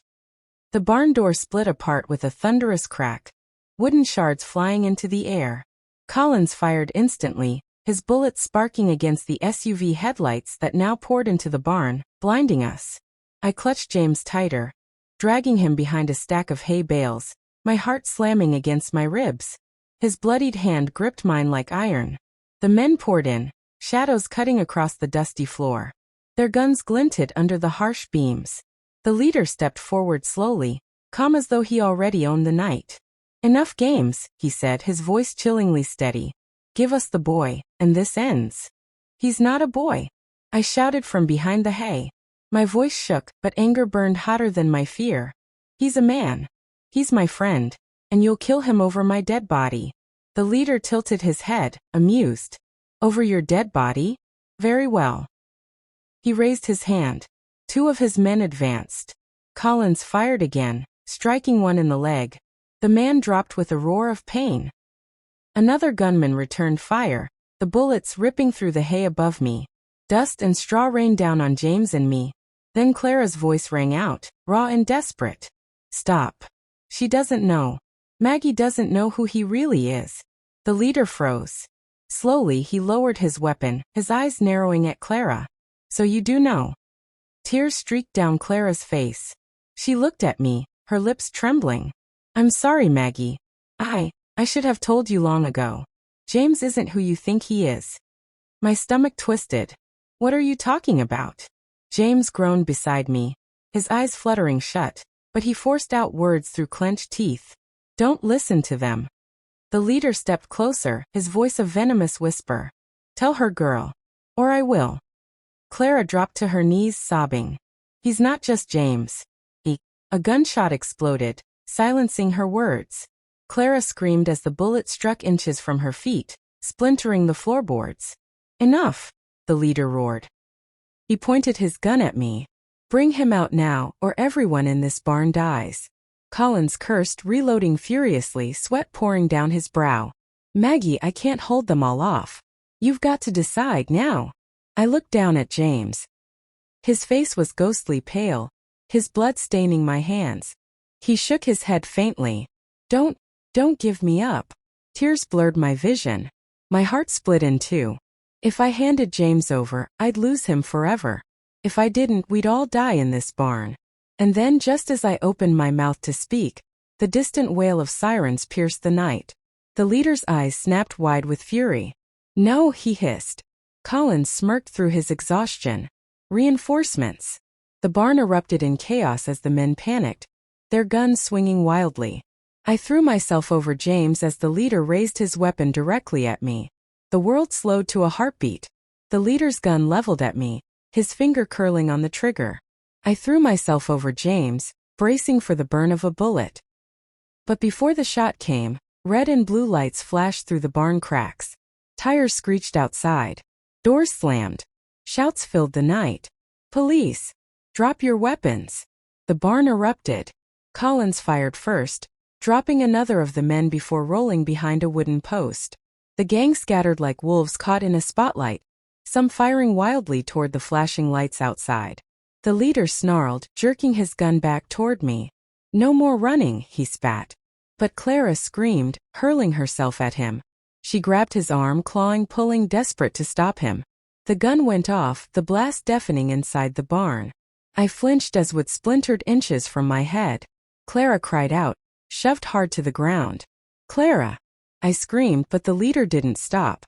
S1: The barn door split apart with a thunderous crack, wooden shards flying into the air. Collins fired instantly, his bullets sparking against the SUV headlights that now poured into the barn, blinding us. I clutched James tighter, dragging him behind a stack of hay bales, my heart slamming against my ribs. His bloodied hand gripped mine like iron. The men poured in, shadows cutting across the dusty floor. Their guns glinted under the harsh beams. The leader stepped forward slowly, calm as though he already owned the night. Enough games, he said, his voice chillingly steady. Give us the boy, and this ends. He's not a boy. I shouted from behind the hay. My voice shook, but anger burned hotter than my fear. He's a man. He's my friend, and you'll kill him over my dead body. The leader tilted his head, amused. Over your dead body? Very well. He raised his hand. Two of his men advanced. Collins fired again, striking one in the leg. The man dropped with a roar of pain. Another gunman returned fire, the bullets ripping through the hay above me. Dust and straw rained down on James and me. Then Clara's voice rang out, raw and desperate. Stop. She doesn't know. Maggie doesn't know who he really is. The leader froze. Slowly he lowered his weapon, his eyes narrowing at Clara. So you do know. Tears streaked down Clara's face. She looked at me, her lips trembling. I'm sorry, Maggie. I should have told you long ago. James isn't who you think he is. My stomach twisted. What are you talking about? James groaned beside me, his eyes fluttering shut, but he forced out words through clenched teeth. Don't listen to them. The leader stepped closer, his voice a venomous whisper. Tell her, girl. Or I will. Clara dropped to her knees, sobbing. He's not just James. A gunshot exploded, silencing her words. Clara screamed as the bullet struck inches from her feet, splintering the floorboards. Enough, the leader roared. He pointed his gun at me. Bring him out now, or everyone in this barn dies. Collins cursed, reloading furiously, sweat pouring down his brow. Maggie, I can't hold them all off. You've got to decide now. I looked down at James. His face was ghostly pale, his blood staining my hands. He shook his head faintly. Don't give me up. Tears blurred my vision. My heart split in two. If I handed James over, I'd lose him forever. If I didn't, we'd all die in this barn. And then, just as I opened my mouth to speak, the distant wail of sirens pierced the night. The leader's eyes snapped wide with fury. No, he hissed. Collins smirked through his exhaustion. Reinforcements. The barn erupted in chaos as the men panicked, their guns swinging wildly. I threw myself over James as the leader raised his weapon directly at me. The world slowed to a heartbeat. The leader's gun leveled at me, his finger curling on the trigger. I threw myself over James, bracing for the burn of a bullet. But before the shot came, red and blue lights flashed through the barn cracks. Tires screeched outside. Doors slammed. Shouts filled the night. Police! Drop your weapons! The barn erupted. Collins fired first, dropping another of the men before rolling behind a wooden post. The gang scattered like wolves caught in a spotlight, some firing wildly toward the flashing lights outside. The leader snarled, jerking his gun back toward me. No more running, he spat. But Clara screamed, hurling herself at him. She grabbed his arm, clawing, pulling, desperate to stop him. The gun went off, the blast deafening inside the barn. I flinched as wood splintered inches from my head. Clara cried out, shoved hard to the ground. Clara! I screamed, but the leader didn't stop.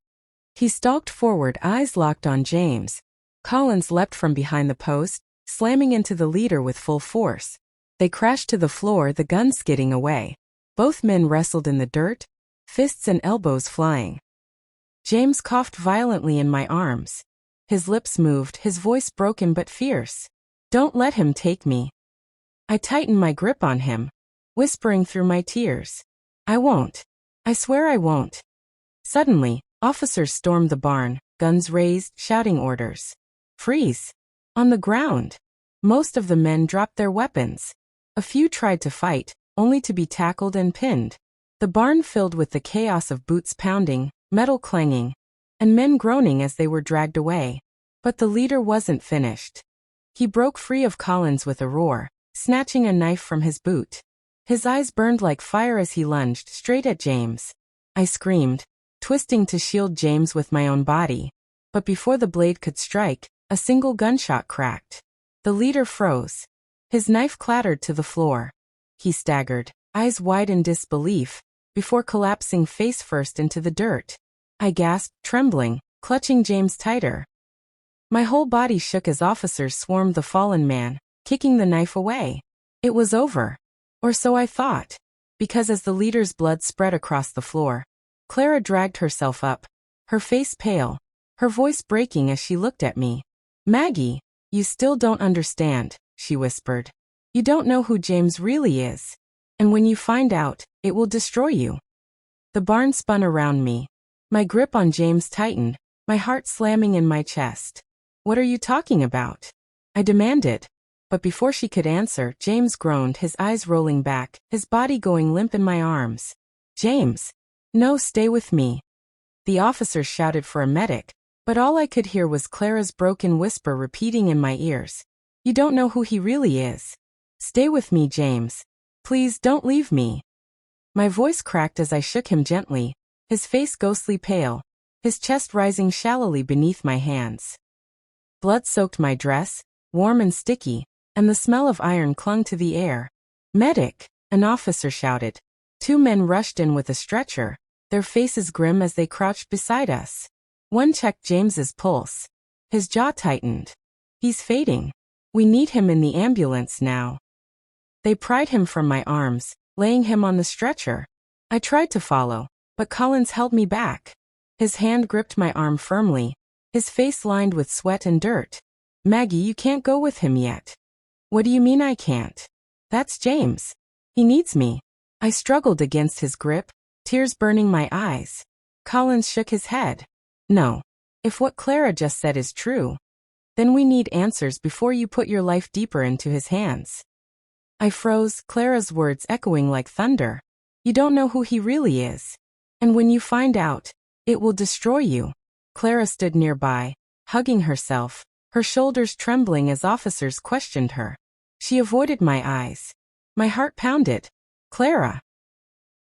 S1: He stalked forward, eyes locked on James. Collins leapt from behind the post, slamming into the leader with full force. They crashed to the floor, the gun skidding away. Both men wrestled in the dirt, fists and elbows flying. James coughed violently in my arms. His lips moved, his voice broken but fierce. Don't let him take me. I tightened my grip on him, whispering through my tears. I won't. I swear I won't. Suddenly, officers stormed the barn, guns raised, shouting orders. Freeze! On the ground. Most of the men dropped their weapons. A few tried to fight, only to be tackled and pinned. The barn filled with the chaos of boots pounding, metal clanging, and men groaning as they were dragged away. But the leader wasn't finished. He broke free of Collins with a roar, snatching a knife from his boot. His eyes burned like fire as he lunged straight at James. I screamed, twisting to shield James with my own body. But before the blade could strike, a single gunshot cracked. The leader froze. His knife clattered to the floor. He staggered, eyes wide in disbelief, before collapsing face first into the dirt. I gasped, trembling, clutching James tighter. My whole body shook as officers swarmed the fallen man, kicking the knife away. It was over. Or so I thought. Because as the leader's blood spread across the floor, Clara dragged herself up, her face pale, her voice breaking as she looked at me. Maggie, you still don't understand, she whispered. You don't know who James really is. And when you find out, it will destroy you. The barn spun around me. My grip on James tightened, my heart slamming in my chest. What are you talking about? I demanded. But before she could answer, James groaned, his eyes rolling back, his body going limp in my arms. James! No, stay with me. The officers shouted for a medic, but all I could hear was Clara's broken whisper repeating in my ears. You don't know who he really is. Stay with me, James. Please don't leave me. My voice cracked as I shook him gently, his face ghostly pale, his chest rising shallowly beneath my hands. Blood soaked my dress, warm and sticky, and the smell of iron clung to the air. Medic! An officer shouted. 2 men rushed in with a stretcher, their faces grim as they crouched beside us. One checked James's pulse. His jaw tightened. He's fading. We need him in the ambulance now. They pried him from my arms, laying him on the stretcher. I tried to follow, but Collins held me back. His hand gripped my arm firmly, his face lined with sweat and dirt. Maggie, you can't go with him yet. What do you mean I can't? That's James. He needs me. I struggled against his grip, tears burning my eyes. Collins shook his head. No. If what Clara just said is true, then we need answers before you put your life deeper into his hands. I froze, Clara's words echoing like thunder. You don't know who he really is. And when you find out, it will destroy you. Clara stood nearby, hugging herself, her shoulders trembling as officers questioned her. She avoided my eyes. My heart pounded. Clara!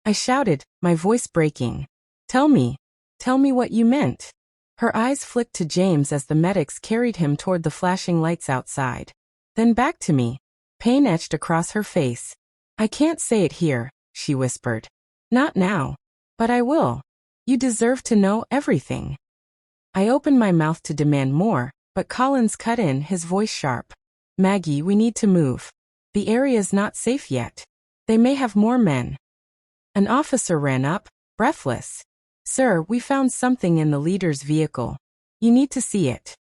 S1: I shouted, my voice breaking. Tell me what you meant. Her eyes flicked to James as the medics carried him toward the flashing lights outside. Then back to me. Pain etched across her face. I can't say it here, she whispered. Not now. But I will. You deserve to know everything. I opened my mouth to demand more, but Collins cut in, his voice sharp. Maggie, we need to move. The area's not safe yet. They may have more men. An officer ran up, breathless. Sir, we found something in the leader's vehicle. You need to see it.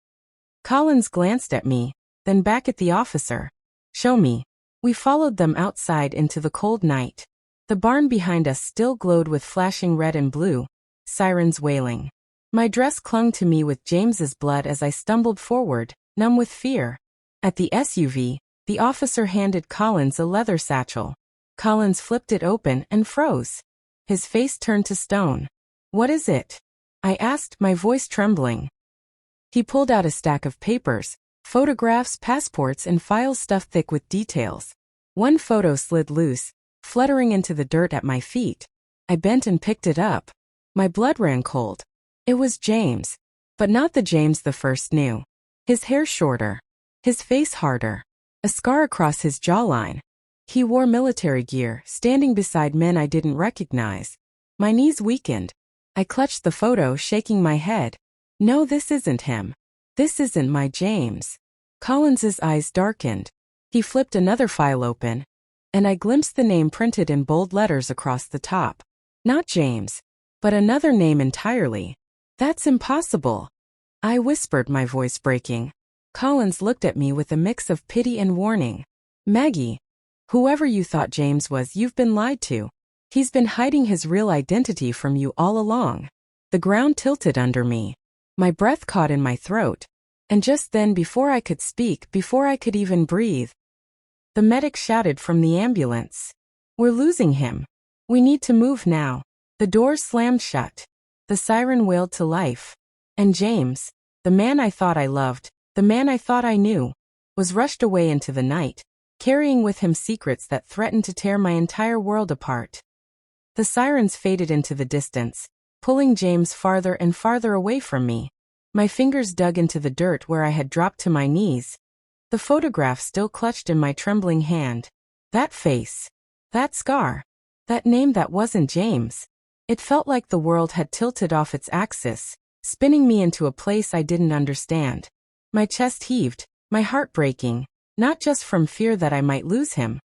S1: Collins glanced at me, then back at the officer. Show me. We followed them outside into the cold night. The barn behind us still glowed with flashing red and blue, sirens wailing. My dress clung to me with James's blood as I stumbled forward, numb with fear. At the SUV, the officer handed Collins a leather satchel. Collins flipped it open and froze. His face turned to stone. What is it? I asked, my voice trembling. He pulled out a stack of papers, photographs, passports, and files stuffed thick with details. One photo slid loose, fluttering into the dirt at my feet. I bent and picked it up. My blood ran cold. It was James, but not the James the first knew. His hair shorter, his face harder, a scar across his jawline. He wore military gear, standing beside men I didn't recognize. My knees weakened. I clutched the photo, shaking my head. No, this isn't him. This isn't my James. Collins's eyes darkened. He flipped another file open, and I glimpsed the name printed in bold letters across the top. Not James, but another name entirely. That's impossible. I whispered, my voice breaking. Collins looked at me with a mix of pity and warning. Maggie, whoever you thought James was, you've been lied to. He's been hiding his real identity from you all along. The ground tilted under me. My breath caught in my throat. And just then, before I could speak, before I could even breathe, the medic shouted from the ambulance. We're losing him. We need to move now. The doors slammed shut. The siren wailed to life. And James, the man I thought I loved, the man I thought I knew, was rushed away into the night, carrying with him secrets that threatened to tear my entire world apart. The sirens faded into the distance, pulling James farther and farther away from me. My fingers dug into the dirt where I had dropped to my knees. The photograph still clutched in my trembling hand. That face. That scar. That name that wasn't James. It felt like the world had tilted off its axis, spinning me into a place I didn't understand. My chest heaved, my heart breaking, not just from fear that I might lose him,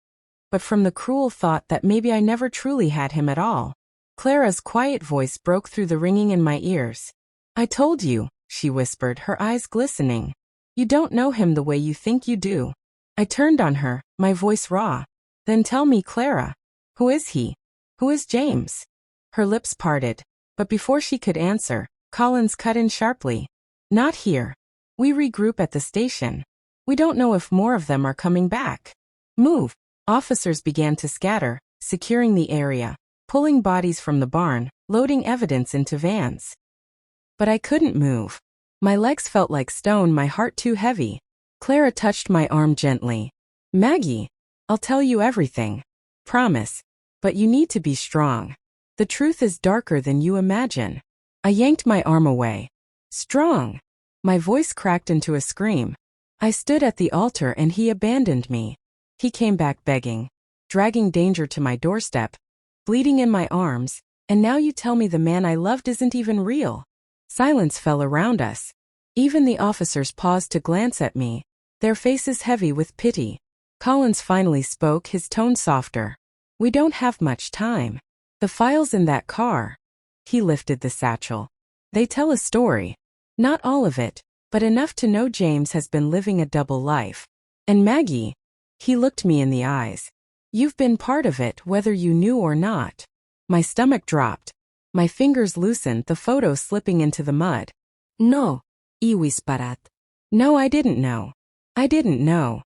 S1: but from the cruel thought that maybe I never truly had him at all. Clara's quiet voice broke through the ringing in my ears. I told you, she whispered, her eyes glistening. You don't know him the way you think you do. I turned on her, my voice raw. Then tell me, Clara. Who is he? Who is James? Her lips parted, but before she could answer, Collins cut in sharply. Not here. We regroup at the station. We don't know if more of them are coming back. Move. Officers began to scatter, securing the area, pulling bodies from the barn, loading evidence into vans. But I couldn't move. My legs felt like stone, my heart too heavy. Clara touched my arm gently. Maggie, I'll tell you everything. Promise. But you need to be strong. The truth is darker than you imagine. I yanked my arm away. Strong. My voice cracked into a scream. I stood at the altar and he abandoned me. He came back begging, dragging danger to my doorstep, bleeding in my arms, and now you tell me the man I loved isn't even real. Silence fell around us. Even the officers paused to glance at me, their faces heavy with pity. Collins finally spoke, his tone softer. We don't have much time. The files in that car. He lifted the satchel. They tell a story. Not all of it, but enough to know James has been living a double life. And Maggie, he looked me in the eyes. You've been part of it whether you knew or not. My stomach dropped. My fingers loosened, the photo slipping into the mud. No, iwisparat. No, I didn't know. I didn't know.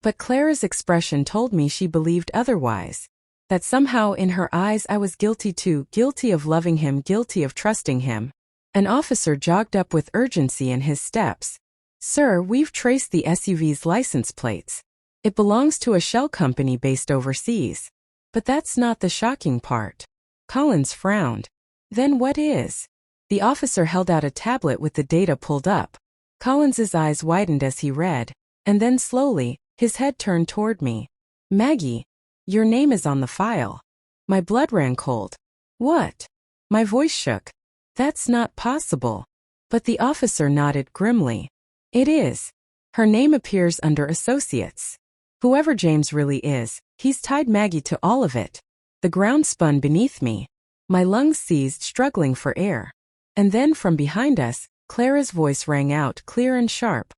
S1: But Clara's expression told me she believed otherwise. That somehow in her eyes I was guilty too, guilty of loving him, guilty of trusting him. An officer jogged up with urgency in his steps. Sir, we've traced the SUV's license plates. It belongs to a shell company based overseas. But that's not the shocking part. Collins frowned. Then what is? The officer held out a tablet with the data pulled up. Collins's eyes widened as he read, and then slowly, his head turned toward me. Maggie, your name is on the file. My blood ran cold. What? My voice shook. That's not possible. But the officer nodded grimly. It is. Her name appears under associates. Whoever James really is, he's tied Maggie to all of it. The ground spun beneath me. My lungs seized, struggling for air. And then from behind us, Clara's voice rang out clear and sharp.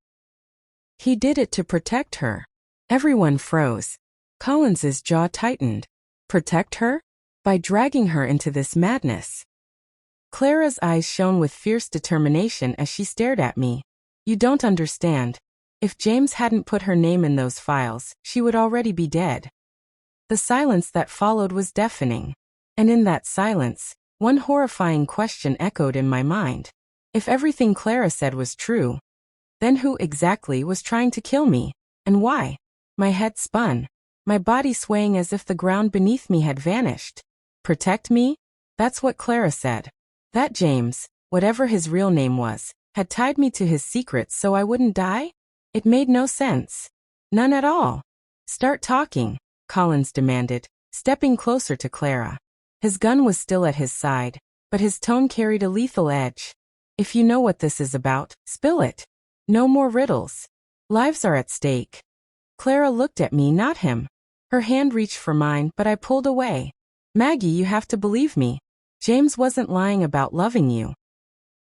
S1: He did it to protect her. Everyone froze. Collins's jaw tightened. Protect her? By dragging her into this madness. Clara's eyes shone with fierce determination as she stared at me. You don't understand. If James hadn't put her name in those files, she would already be dead. The silence that followed was deafening. And in that silence, one horrifying question echoed in my mind. If everything Clara said was true, then who exactly was trying to kill me? And why? My head spun, my body swaying as if the ground beneath me had vanished. Protect me? That's what Clara said. That James, whatever his real name was, had tied me to his secrets so I wouldn't die? It made no sense. None at all. Start talking, Collins demanded, stepping closer to Clara. His gun was still at his side, but his tone carried a lethal edge. If you know what this is about, spill it. No more riddles. Lives are at stake. Clara looked at me, not him. Her hand reached for mine, but I pulled away. Maggie, you have to believe me. James wasn't lying about loving you.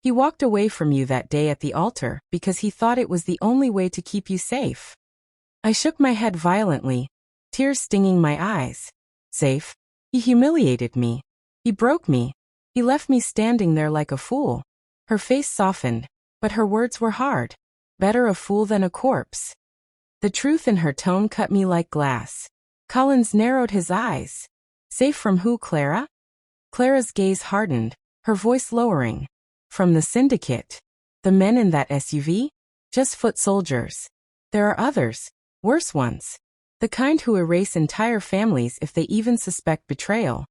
S1: He walked away from you that day at the altar because he thought it was the only way to keep you safe. I shook my head violently, tears stinging my eyes. Safe? He humiliated me. He broke me. He left me standing there like a fool. Her face softened, but her words were hard. Better a fool than a corpse. The truth in her tone cut me like glass. Collins narrowed his eyes. Safe from who, Clara? Clara's gaze hardened, her voice lowering. From the syndicate. The men in that SUV? Just foot soldiers. There are others, worse ones. The kind who erase entire families if they even suspect betrayal.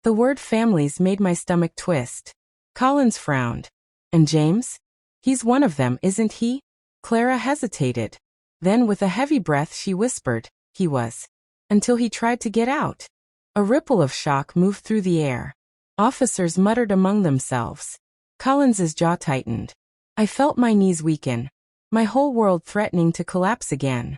S1: The word families made my stomach twist. Collins frowned. And James? He's one of them, isn't he? Clara hesitated. Then with a heavy breath she whispered, he was. Until he tried to get out. A ripple of shock moved through the air. Officers muttered among themselves. Collins's jaw tightened. I felt my knees weaken. My whole world threatening to collapse again.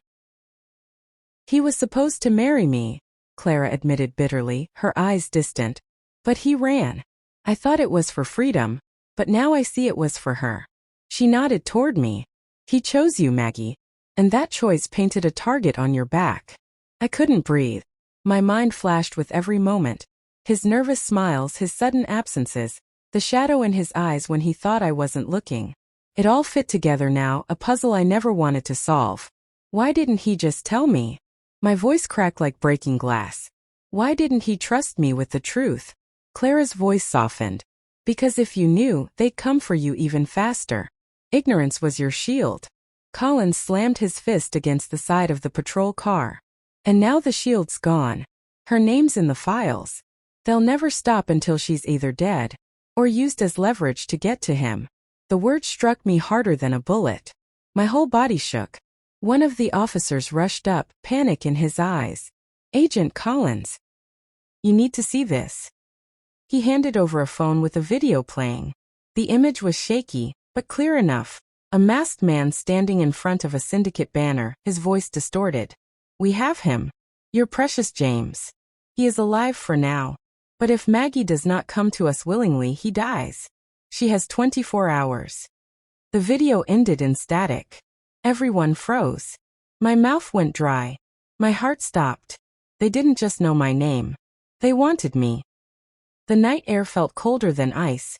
S1: He was supposed to marry me, Clara admitted bitterly, her eyes distant. But he ran. I thought it was for freedom, but now I see it was for her. She nodded toward me. He chose you, Maggie. And that choice painted a target on your back. I couldn't breathe. My mind flashed with every moment. His nervous smiles, his sudden absences, the shadow in his eyes when he thought I wasn't looking. It all fit together now, a puzzle I never wanted to solve. Why didn't he just tell me? My voice cracked like breaking glass. Why didn't he trust me with the truth? Clara's voice softened. Because if you knew, they'd come for you even faster. Ignorance was your shield. Collins slammed his fist against the side of the patrol car. And now the shield's gone. Her name's in the files. They'll never stop until she's either dead or used as leverage to get to him. The word struck me harder than a bullet. My whole body shook. One of the officers rushed up, panic in his eyes. Agent Collins. You need to see this. He handed over a phone with a video playing. The image was shaky, but clear enough. A masked man standing in front of a syndicate banner, his voice distorted. We have him. Your precious James. He is alive for now. But if Maggie does not come to us willingly, he dies. She has 24 hours. The video ended in static. Everyone froze. My mouth went dry. My heart stopped. They didn't just know my name. They wanted me. The night air felt colder than ice.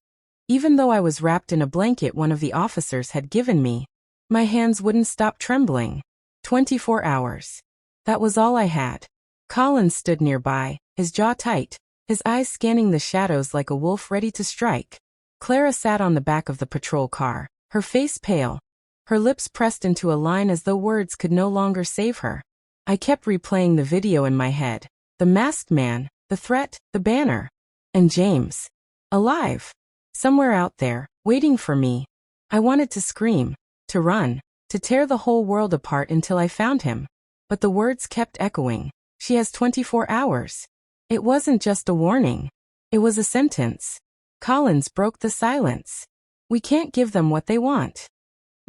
S1: Even though I was wrapped in a blanket one of the officers had given me, my hands wouldn't stop trembling. 24 hours. That was all I had. Collins stood nearby, his jaw tight, his eyes scanning the shadows like a wolf ready to strike. Clara sat on the back of the patrol car, her face pale, her lips pressed into a line as though words could no longer save her. I kept replaying the video in my head. The masked man, the threat, the banner. And James. Alive. Somewhere out there, waiting for me. I wanted to scream, to run, to tear the whole world apart until I found him. But the words kept echoing. She has 24 hours. It wasn't just a warning. It was a sentence. Collins broke the silence. We can't give them what they want.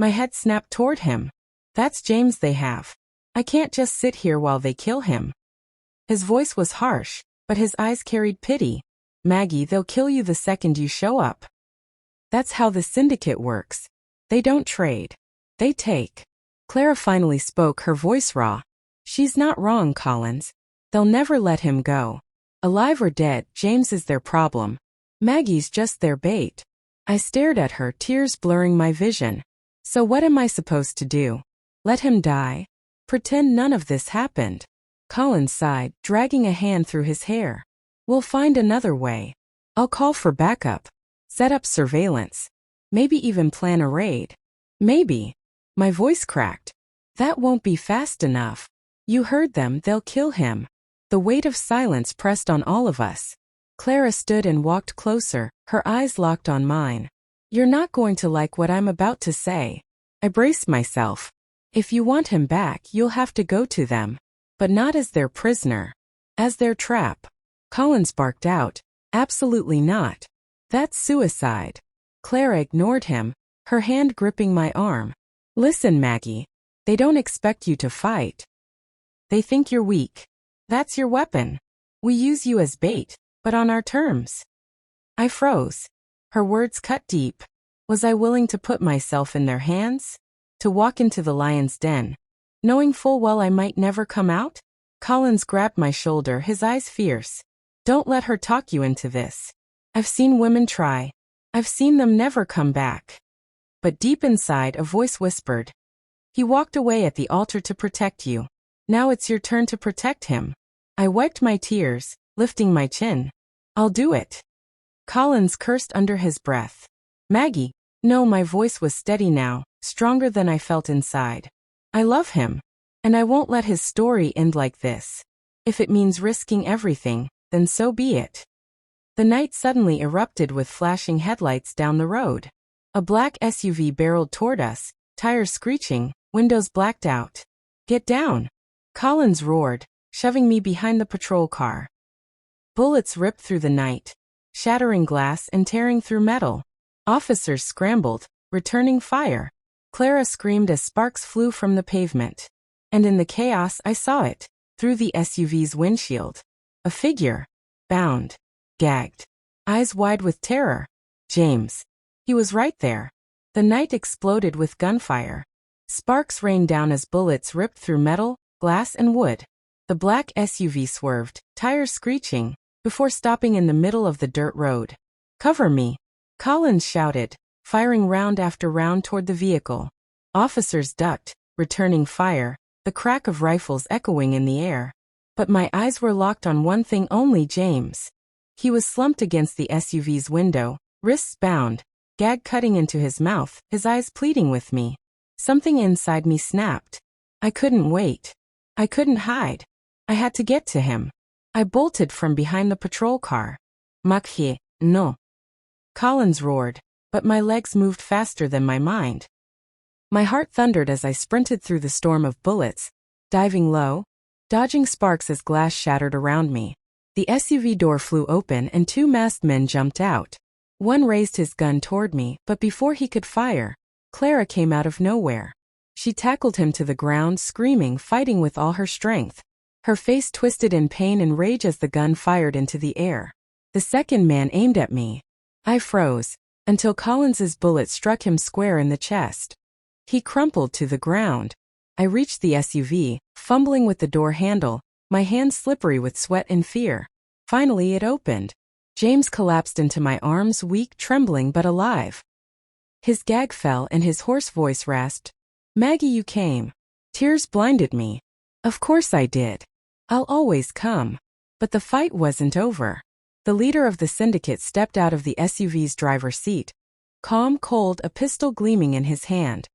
S1: My head snapped toward him. That's James they have. I can't just sit here while they kill him. His voice was harsh, but his eyes carried pity. Maggie, they'll kill you the second you show up. That's how the syndicate works. They don't trade. They take. Clara finally spoke, her voice raw. She's not wrong, Collins. They'll never let him go. Alive or dead, James is their problem. Maggie's just their bait. I stared at her, tears blurring my vision. So what am I supposed to do? Let him die? Pretend none of this happened? Collins sighed, dragging a hand through his hair. We'll find another way. I'll call for backup. Set up surveillance. Maybe even plan a raid. Maybe. My voice cracked. That won't be fast enough. You heard them, they'll kill him. The weight of silence pressed on all of us. Clara stood and walked closer, her eyes locked on mine. You're not going to like what I'm about to say. I braced myself. If you want him back, you'll have to go to them. But not as their prisoner. As their trap. Collins barked out. Absolutely not. That's suicide. Clara ignored him, her hand gripping my arm. Listen, Maggie. They don't expect you to fight. They think you're weak. That's your weapon. We use you as bait, but on our terms. I froze. Her words cut deep. Was I willing to put myself in their hands? To walk into the lion's den, knowing full well I might never come out? Collins grabbed my shoulder, his eyes fierce. Don't let her talk you into this. I've seen women try. I've seen them never come back. But deep inside, a voice whispered. He walked away at the altar to protect you. Now it's your turn to protect him. I wiped my tears, lifting my chin. I'll do it. Collins cursed under his breath. Maggie. No, my voice was steady now, stronger than I felt inside. I love him. And I won't let his story end like this. If it means risking everything, then so be it. The night suddenly erupted with flashing headlights down the road. A black SUV barreled toward us, tires screeching, windows blacked out. Get down! Collins roared, shoving me behind the patrol car. Bullets ripped through the night, shattering glass and tearing through metal. Officers scrambled, returning fire. Clara screamed as sparks flew from the pavement. And in the chaos I saw it, through the SUV's windshield. A figure. Bound. Gagged. Eyes wide with terror. James. He was right there. The night exploded with gunfire. Sparks rained down as bullets ripped through metal, glass and wood. The black SUV swerved, tires screeching, before stopping in the middle of the dirt road. Cover me, Collins shouted, firing round after round toward the vehicle. Officers ducked, returning fire, the crack of rifles echoing in the air. But my eyes were locked on one thing only: James. He was slumped against the SUV's window, wrists bound, gag cutting into his mouth, his eyes pleading with me. Something inside me snapped. I couldn't wait. I couldn't hide. I had to get to him. I bolted from behind the patrol car. Makhi, no. Collins roared, but my legs moved faster than my mind. My heart thundered as I sprinted through the storm of bullets, diving low, dodging sparks as glass shattered around me. The SUV door flew open and two masked men jumped out. One raised his gun toward me, but before he could fire, Clara came out of nowhere. She tackled him to the ground, screaming, fighting with all her strength. Her face twisted in pain and rage as the gun fired into the air. The second man aimed at me. I froze, until Collins's bullet struck him square in the chest. He crumpled to the ground. I reached the SUV, fumbling with the door handle, my hands slippery with sweat and fear. Finally it opened. James collapsed into my arms, weak, trembling but alive. His gag fell and his hoarse voice rasped, "Maggie, you came." Tears blinded me. Of course I did. I'll always come. But the fight wasn't over. The leader of the syndicate stepped out of the SUV's driver's seat. Calm, cold, a pistol gleaming in his hand.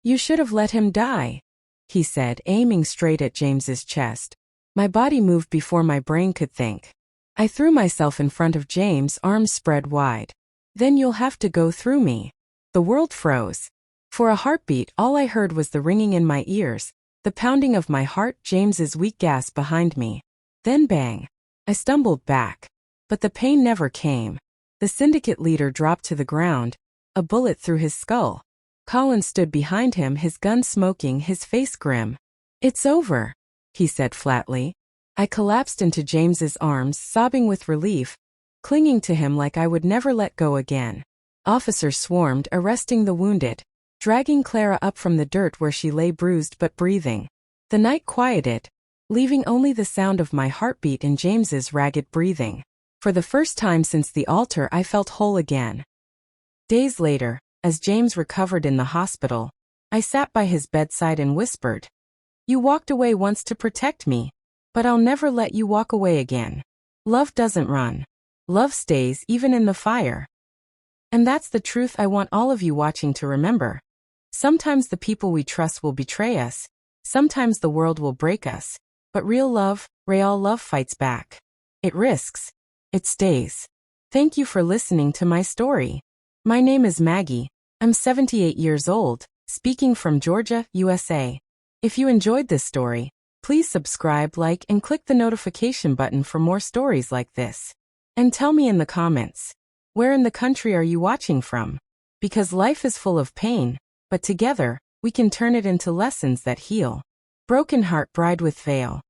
S1: "You should have let him die," he said, aiming straight at James's chest. My body moved before my brain could think. I threw myself in front of James, arms spread wide. "Then you'll have to go through me." The world froze. For a heartbeat, all I heard was the ringing in my ears, the pounding of my heart, James's weak gasp behind me. Then bang. I stumbled back. But the pain never came. The syndicate leader dropped to the ground, a bullet through his skull. Collins stood behind him, his gun smoking, his face grim. "It's over," he said flatly. I collapsed into James's arms, sobbing with relief, clinging to him like I would never let go again. Officers swarmed, arresting the wounded, dragging Clara up from the dirt where she lay bruised but breathing. The night quieted, leaving only the sound of my heartbeat and James's ragged breathing. For the first time since the altar, I felt whole again. Days later, as James recovered in the hospital, I sat by his bedside and whispered, "You walked away once to protect me, but I'll never let you walk away again. Love doesn't run. Love stays even in the fire." And that's the truth I want all of you watching to remember. Sometimes the people we trust will betray us. Sometimes the world will break us. But real love fights back. It risks. It stays. Thank you for listening to my story. My name is Maggie. I'm 78 years old, speaking from Georgia, USA. If you enjoyed this story, please subscribe, like, and click the notification button for more stories like this. And tell me in the comments, where in the country are you watching from? Because life is full of pain, but together, we can turn it into lessons that heal. Broken Heart Bride with Veil.